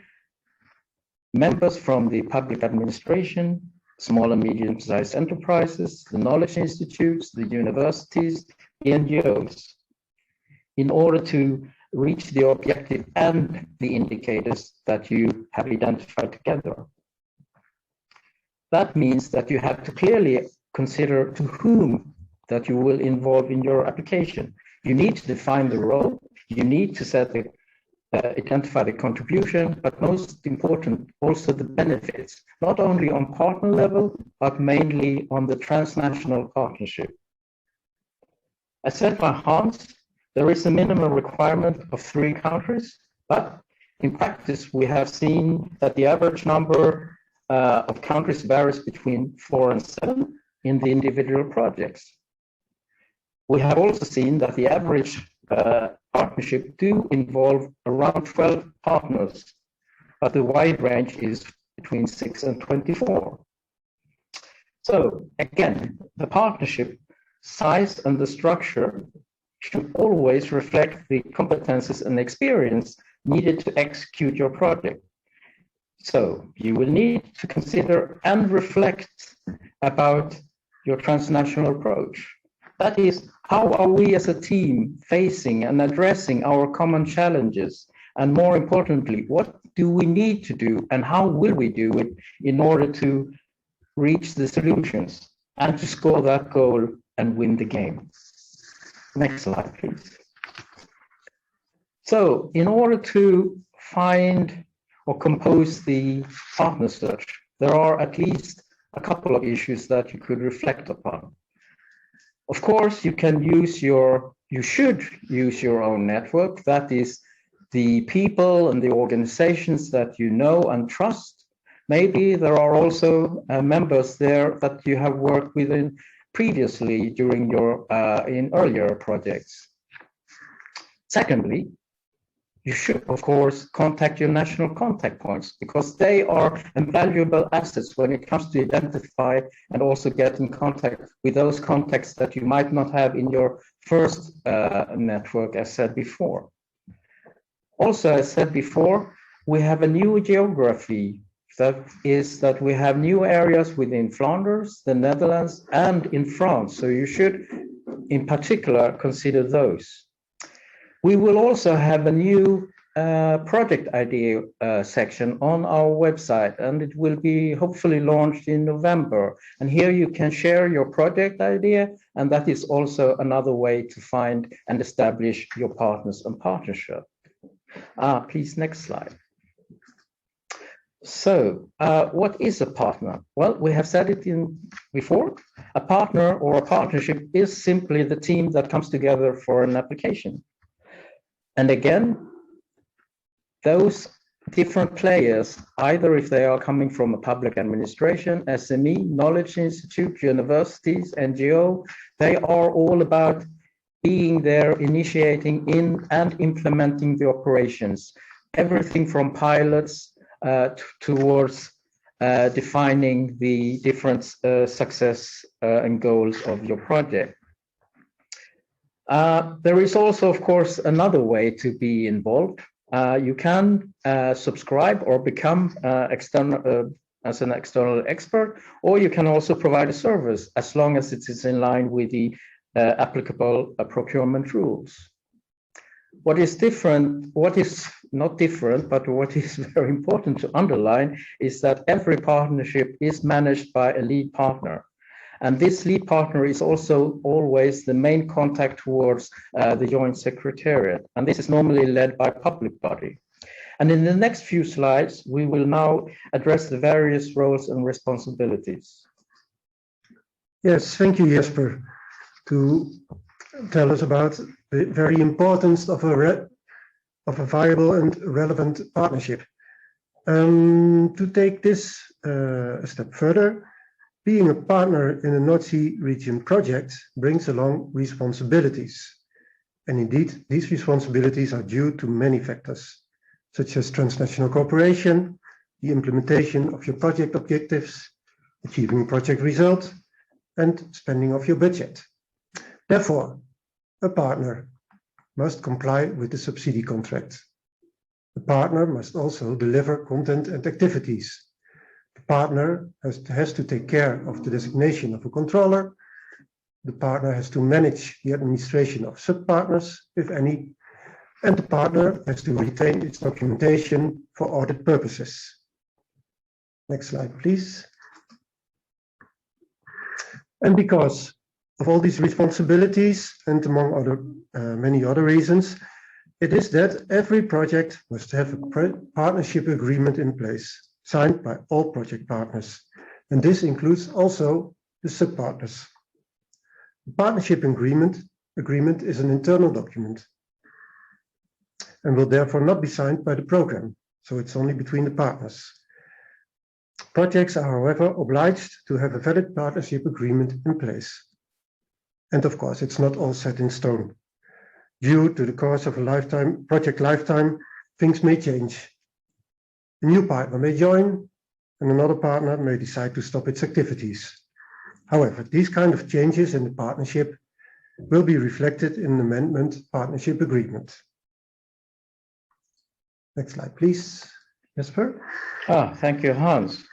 members from the public administration, small and medium-sized enterprises, the knowledge institutes, the universities, the NGOs, in order to reach the objective and the indicators that you have identified together. That means that you have to clearly consider to whom that you will involve in your application. You need to define the role, you need to set the identify the contribution, but most important, also the benefits, not only on partner level, but mainly on the transnational partnership. As said by Hans, there is a minimum requirement of 3 countries, but in practice, we have seen that the average number of countries varies between 4 and 7 in the individual projects. We have also seen that the average partnership do involve around 12 partners, but the wide range is between 6 and 24. So again, the partnership size and the structure should always reflect the competences and experience needed to execute your project. So you will need to consider and reflect about your transnational approach. That is, how are we as a team facing and addressing our common challenges? And more importantly, what do we need to do and how will we do it in order to reach the solutions and to score that goal and win the game? Next slide, please. So in order to find or compose the partner search, there are at least a couple of issues that you could reflect upon. Of course, you should use your own network. That is the people and the organizations that you know and trust. Maybe there are also members there that you have worked with previously during your in earlier projects. Secondly, you should, of course, contact your national contact points because they are invaluable assets when it comes to identify and also get in contact with those contacts that you might not have in your first network, as said before. Also, as said before, we have a new geography. That is that we have new areas within Flanders, the Netherlands, and in France. So you should, in particular, consider those. We will also have a new project idea section on our website, and it will be hopefully launched in November. And here you can share your project idea, and that is also another way to find and establish your partners and partnership. Please, next slide. So, what is a partner? Well, we have said it before. A partner or a partnership is simply the team that comes together for an application. And again, those different players, either if they are coming from a public administration, SME, knowledge institute, universities, NGO, they are all about being there, initiating in and implementing the operations. Everything from pilots towards defining the different success and goals of your project. There is also, of course, another way to be involved. You can subscribe or become external as an external expert, or you can also provide a service as long as it is in line with the applicable procurement rules. What is different, what is not different, but what is very important to underline is that every partnership is managed by a lead partner. And this lead partner is also always the main contact towards the joint secretariat. And this is normally led by a public body. And in the next few slides, we will now address the various roles and responsibilities. Yes, thank you, Jesper, to tell us about the very importance of a viable and relevant partnership. To take this a step further, being a partner in a North Sea region project brings along responsibilities. And indeed, these responsibilities are due to many factors, such as transnational cooperation, the implementation of your project objectives, achieving project results, and spending of your budget. Therefore, a partner must comply with the subsidy contract. The partner must also deliver content and activities. The partner has to take care of the designation of a controller. The partner has to manage the administration of sub-partners, if any, and the partner has to retain its documentation for audit purposes. Next slide, please. And because of all these responsibilities, and among other many other reasons, it is that every project must have a partnership agreement in place, signed by all project partners, and this includes also the sub-partners. The partnership agreement is an internal document and will therefore not be signed by the program, so it's only between the partners. Projects are, however, obliged to have a valid partnership agreement in place. And of course, it's not all set in stone. Due to the course of a project lifetime, things may change. A new partner may join, and another partner may decide to stop its activities. However, these kind of changes in the partnership will be reflected in an amendment partnership agreement. Next slide, please. Jesper. Thank you, Hans.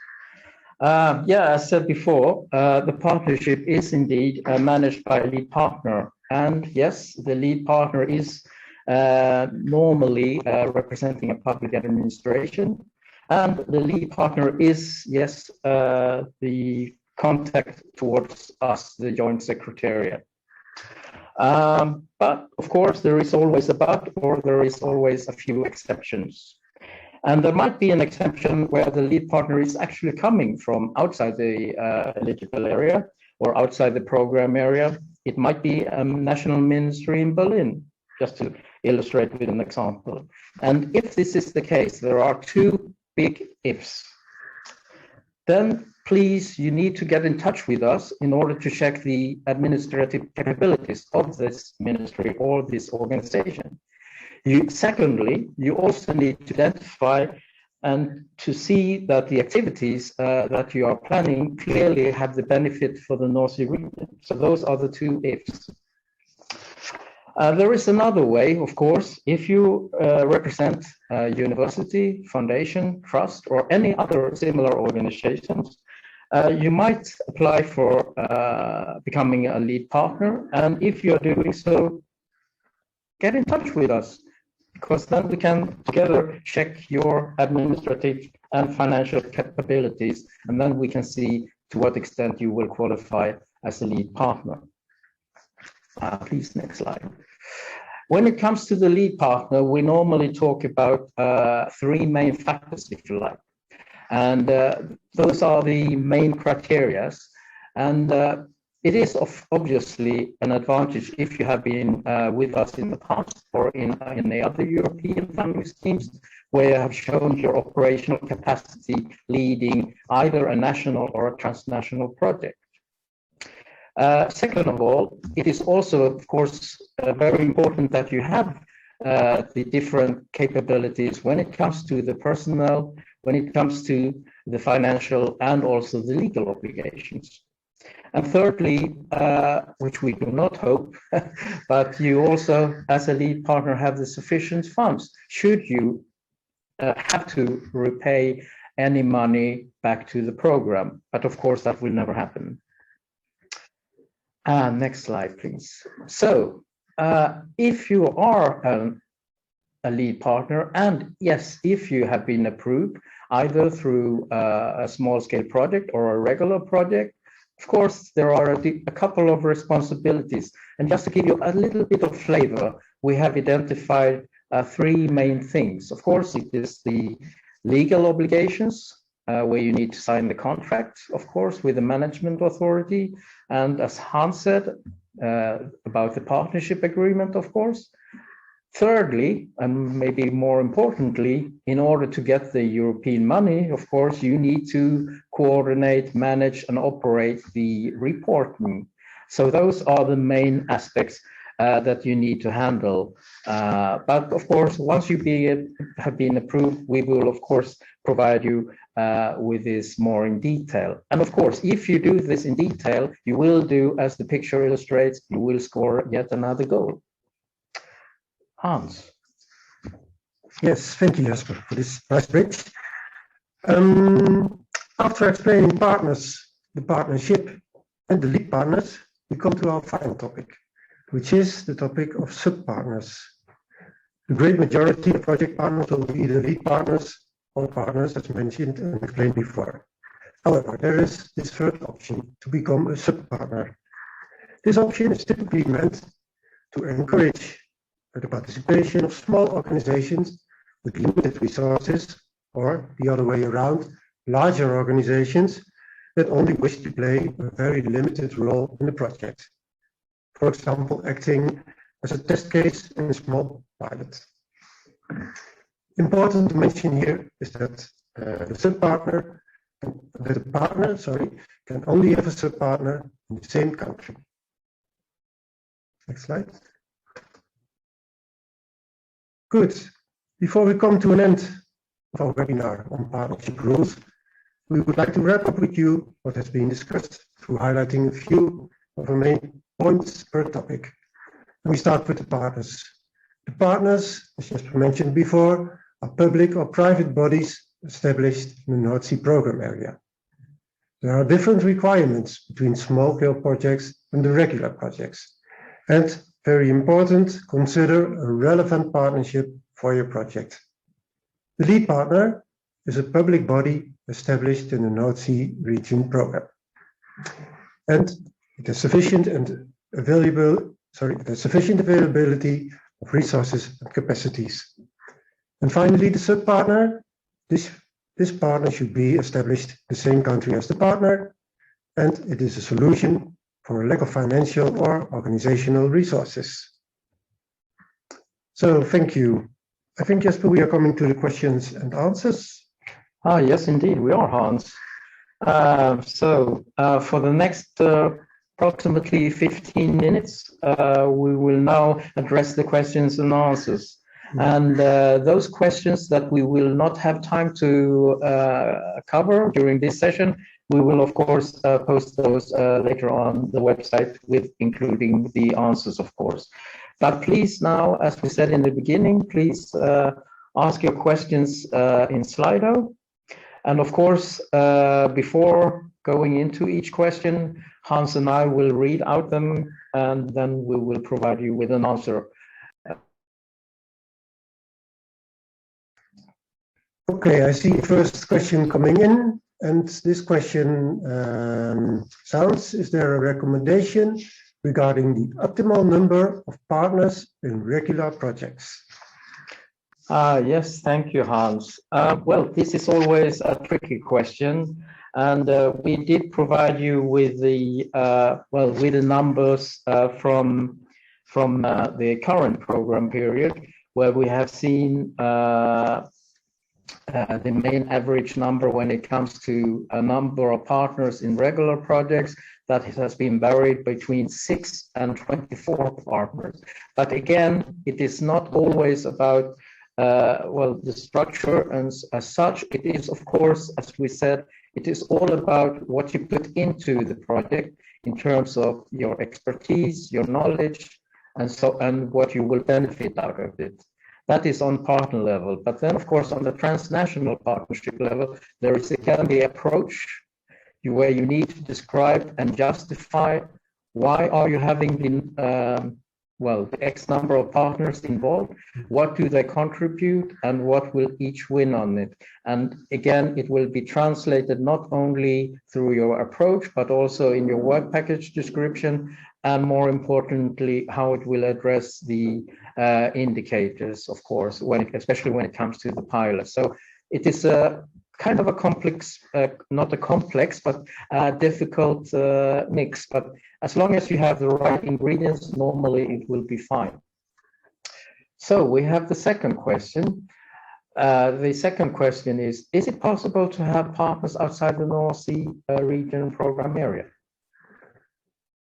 As said before, the partnership is indeed managed by a lead partner. And yes, the lead partner is normally representing a public administration. And the lead partner is, yes, the contact towards us, the joint secretariat. But of course, there is always a but, or there is always a few exceptions. And there might be an exception where the lead partner is actually coming from outside the eligible area or outside the program area. It might be a national ministry in Berlin, just to illustrate with an example. And if this is the case, there are two big ifs. Then please, you need to get in touch with us in order to check the administrative capabilities of this ministry or this organization. Secondly, you also need to identify and to see that the activities that you are planning clearly have the benefit for the North Sea region. So those are the two ifs. There is another way, of course, if you represent a university, foundation, trust, or any other similar organizations, you might apply for becoming a lead partner. And if you're doing so, get in touch with us, because then we can together check your administrative and financial capabilities, and then we can see to what extent you will qualify as a lead partner. Please, next slide. When it comes to the lead partner, we normally talk about three main factors, if you like. And those are the main criteria. And it is obviously an advantage if you have been with us in the past or in the other European funding schemes where you have shown your operational capacity leading either a national or a transnational project. Second of all, it is also, of course, very important that you have the different capabilities when it comes to the personnel, when it comes to the financial and also the legal obligations. And thirdly, which we do not hope, but you also, as a lead partner, have the sufficient funds should you have to repay any money back to the program. But of course, that will never happen. Next slide, please. So if you are a lead partner, and yes, if you have been approved either through a small scale project or a regular project, of course, there are a couple of responsibilities. And just to give you a little bit of flavor, we have identified three main things. Of course, it is the legal obligations, where you need to sign the contract, of course, with the management authority. And as Hans said, about the partnership agreement, of course. Thirdly, and maybe more importantly, in order to get the European money, of course, you need to coordinate, manage, and operate the reporting. So those are the main aspects that you need to handle. But of course, once you have been approved, we will, of course, provide you with this more in detail. And of course, if you do this in detail, you will do, as the picture illustrates, you will score yet another goal. Hans. Yes, thank you, Jasper, for this nice bridge. After explaining partners, the partnership, and the lead partners, we come to our final topic, which is the topic of sub-partners. The great majority of project partners will be either lead partners or partners, as mentioned and explained before. However, there is this third option to become a sub-partner. This option is typically meant to encourage the participation of small organizations with limited resources, or the other way around, larger organizations that only wish to play a very limited role in the project. For example, acting as a test case in a small pilot. Important to mention here is that the sub-partner, can only have a sub-partner in the same country. Next slide. Good. Before we come to an end of our webinar on partnership rules, we would like to wrap up with you what has been discussed through highlighting a few of the main points per topic. And we start with the partners. The partners, as just mentioned before, are public or private bodies established in the North Sea program area. There are different requirements between small-scale projects and the regular projects. And very important, consider a relevant partnership for your project. The lead partner is a public body established in the North Sea region program. And it has sufficient availability of resources and capacities. And finally, the sub-partner, this partner should be established in the same country as the partner, and it is a solution for a lack of financial or organizational resources. So thank you. I think, Jasper, we are coming to the questions and answers. Yes, indeed, we are, Hans. For the next approximately 15 minutes, we will now address the questions and answers. And those questions that we will not have time to cover during this session, we will, of course, post those later on the website, with including the answers, of course. But please now, as we said in the beginning, please ask your questions in Slido. And of course, before going into each question, Hans and I will read out them, and then we will provide you with an answer. Okay, I see the first question coming in, and this question sounds: is there a recommendation regarding the optimal number of partners in regular projects? Yes, thank you, Hans. Well, this is always a tricky question, and we did provide you with the with the numbers from the current program period, where we have seen the main average number when it comes to a number of partners in regular projects, that has been varied between 6 and 24 partners. But again, it is not always about the structure and as such. It is, of course, as we said, it is all about what you put into the project in terms of your expertise, your knowledge, and what you will benefit out of it. That is on partner level. But then, of course, on the transnational partnership level, there is again the approach where you need to describe and justify why are you having the X number of partners involved, what do they contribute, and what will each win on it. And again, it will be translated not only through your approach, but also in your work package description, and more importantly, how it will address the indicators, of course, especially when it comes to the pilot. So it is a kind of a complex, not a complex, but a difficult mix. But as long as you have the right ingredients, normally it will be fine. So we have the second question. The second question is it possible to have partners outside the North Sea region program area?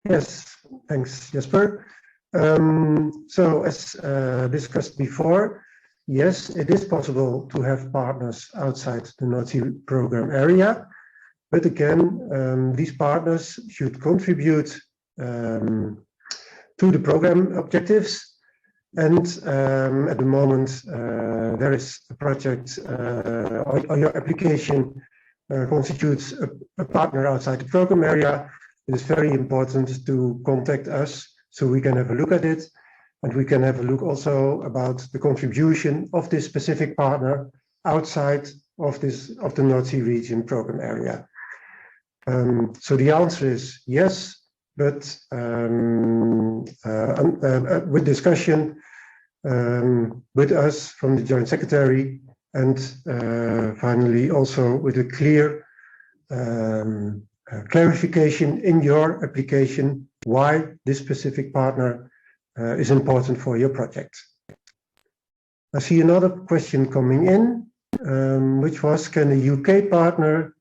Yes, thanks, Jesper. So as discussed before, yes, it is possible to have partners outside the North Sea program area, but again, these partners should contribute to the program objectives. And at the moment, there is a project, or your application constitutes a partner outside the program area. It is very important to contact us so we can have a look at it. And we can have a look also about the contribution of this specific partner outside of the North Sea region program area. So the answer is yes, but with discussion with us from the Joint Secretary, and finally also with a clear clarification in your application why this specific partner is important for your project. I see another question coming in, which was, can a UK partner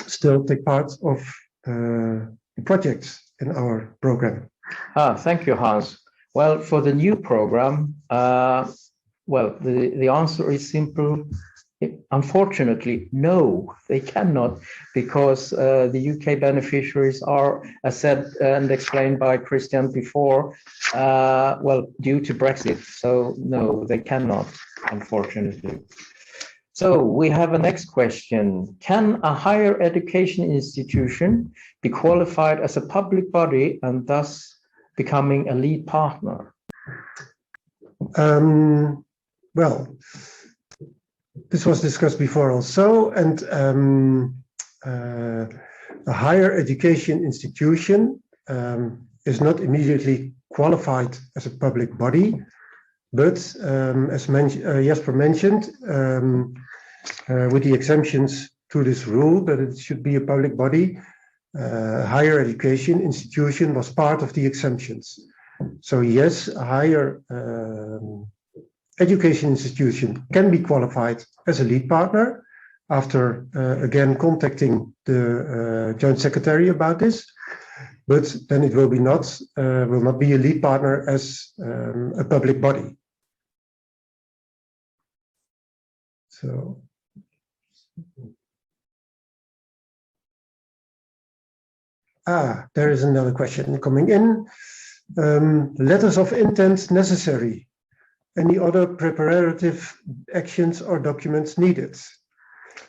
still take part of the projects in our program? Thank you, Hans. Well, for the new program, the answer is simple. Unfortunately, no, they cannot, because the UK beneficiaries are, as said and explained by Christian before, due to Brexit. So no, they cannot, unfortunately. So we have a next question. Can a higher education institution be qualified as a public body and thus becoming a lead partner? Well, this was discussed before also, and a higher education institution is not immediately qualified as a public body, but as Jesper mentioned, with the exemptions to this rule that it should be a public body, higher education institution was part of the exemptions. So yes, a higher education institution can be qualified as a lead partner after again contacting the Joint Secretary about this, but then it will not be a lead partner as a public body. So there is another question coming in. Letters of intent necessary. Any other preparative actions or documents needed?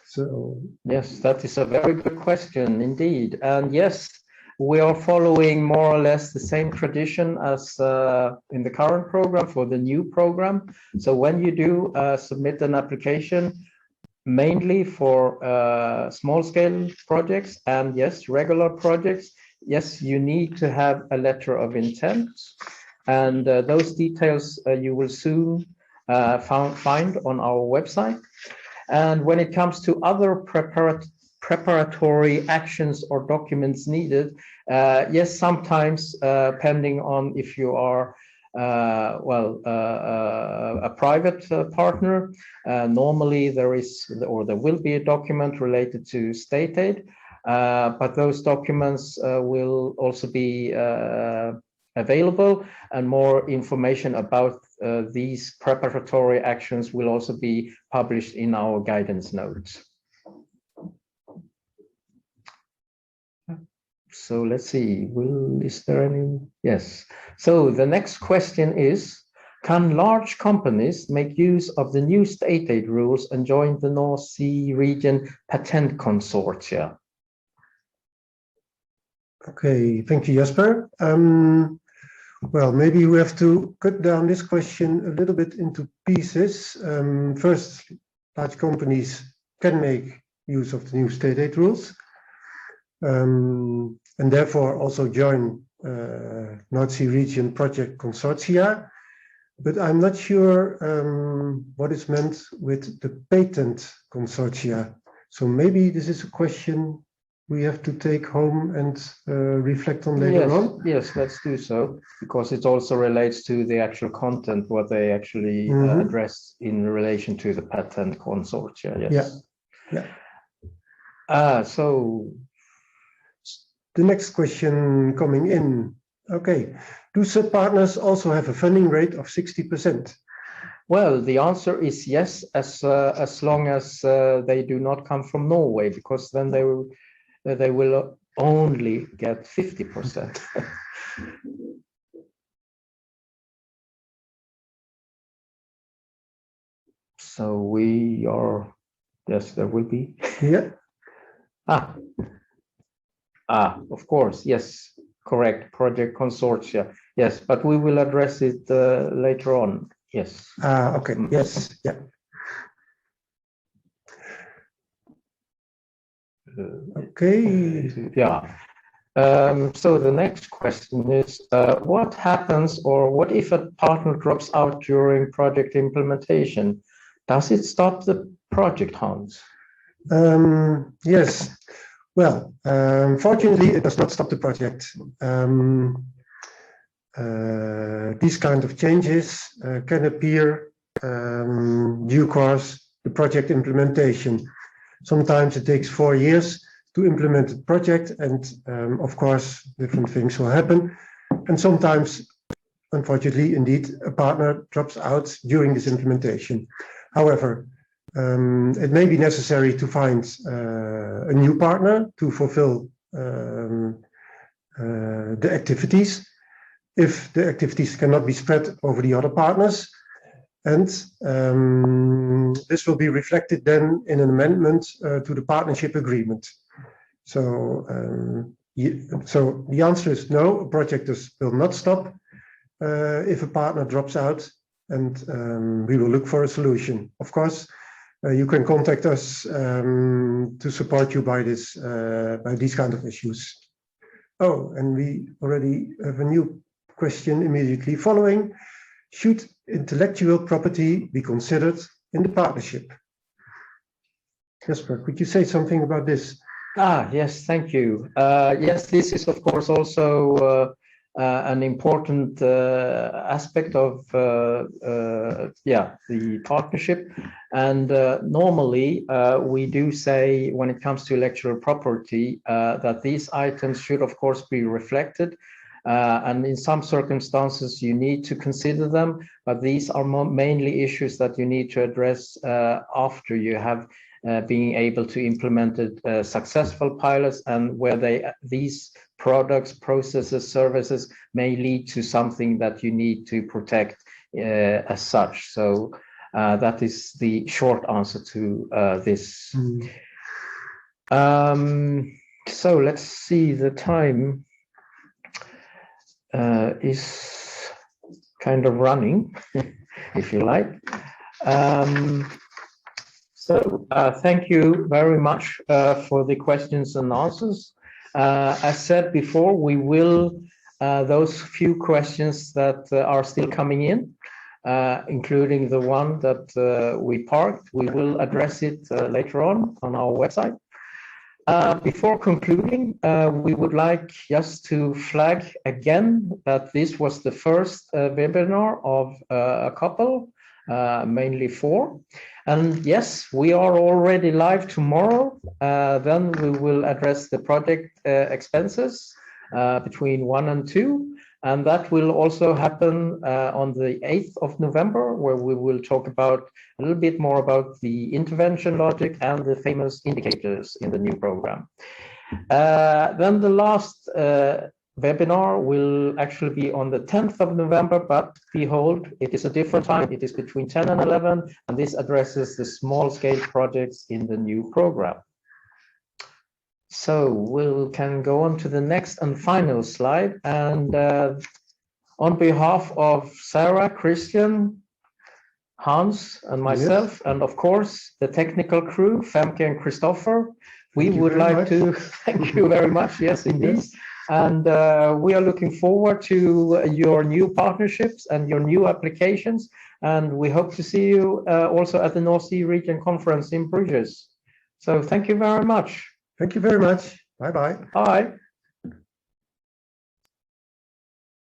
So yes, that is a very good question indeed. And yes, we are following more or less the same tradition as in the current program for the new program. So when you do submit an application, mainly for small scale projects and yes, regular projects, yes, you need to have a letter of intent. And those details you will soon find on our website. And when it comes to other preparatory actions or documents needed, yes, sometimes depending on if you are a private partner, normally there is or there will be a document related to state aid, but those documents will also be available, and more information about these preparatory actions will also be published in our guidance notes. So let's see, is there any? Yes. So the next question is, Can large companies make use of the new state aid rules and join the North Sea region patent consortia? Okay, thank you, Jasper. Well, maybe we have to cut down this question a little bit into pieces. First, large companies can make use of the new state aid rules, and therefore also join North Sea region project consortia. But I'm not sure what is meant with the patent consortia. So maybe this is a question we have to take home and reflect on later on. Yes, let's do so, because it also relates to the actual content, what they actually address in relation to the patent consortia. Yes. So the next question coming in. Okay, do sub-partners also have a funding rate of 60%? Well, the answer is yes, as long as they do not come from Norway, because then they will only get 50%. So we are, yes, there will be. Yeah. Of course, yes, correct, project consortia. Yes, but we will address it later on. Yes. Okay, yes, yeah. Okay. Yeah. So the next question is, what happens, or what if a partner drops out during project implementation? Does it stop the project, Hans? Yes. Well, fortunately, it does not stop the project. These kind of changes can appear due course the project implementation. Sometimes it takes 4 years to implement a project, and of course, different things will happen. And sometimes, unfortunately, indeed, a partner drops out during this implementation. However, it may be necessary to find a new partner to fulfill the activities, if the activities cannot be spread over the other partners. And this will be reflected then in an amendment to the partnership agreement. So, so the answer is no, a project will not stop if a partner drops out, and we will look for a solution. Of course, you can contact us to support you by this, by these kind of issues. Oh, and we already have a new question immediately following. Should intellectual property be considered in the partnership? Jasper, could you say something about this? Yes, thank you. Yes, this is of course also an important aspect of the partnership. And normally we do say, when it comes to intellectual property, that these items should of course be reflected. And in some circumstances you need to consider them, but these are mainly issues that you need to address after you have being able to implement successful pilots, and where these products, processes, services may lead to something that you need to protect as such. So that is the short answer to this. So let's see, the time is kind of running, if you like. So thank you very much for the questions and answers. As said before, we will, those few questions that are still coming in, including the one that we parked, we will address it later on our website. Before concluding, we would like just to flag again that this was the first webinar of a couple, mainly 4. And yes, we are already live tomorrow. Then we will address the project expenses between 1 and 2. And that will also happen on the 8th of November, where we will talk about a little bit more about the intervention logic and the famous indicators in the new program. Then the last webinar will actually be on the 10th of November, but behold, it is a different time. It is between 10 and 11, and this addresses the small-scale projects in the new program. So we can go on to the next and final slide. And on behalf of Sarah, Christian, Hans, and myself, and of course the technical crew, Femke and Christopher, we would like to thank you very much. Yes, indeed. Yes. And we are looking forward to your new partnerships and your new applications. And we hope to see you also at the North Sea Region Conference in Bruges. So thank you very much. Thank you very much. Bye-bye. Bye.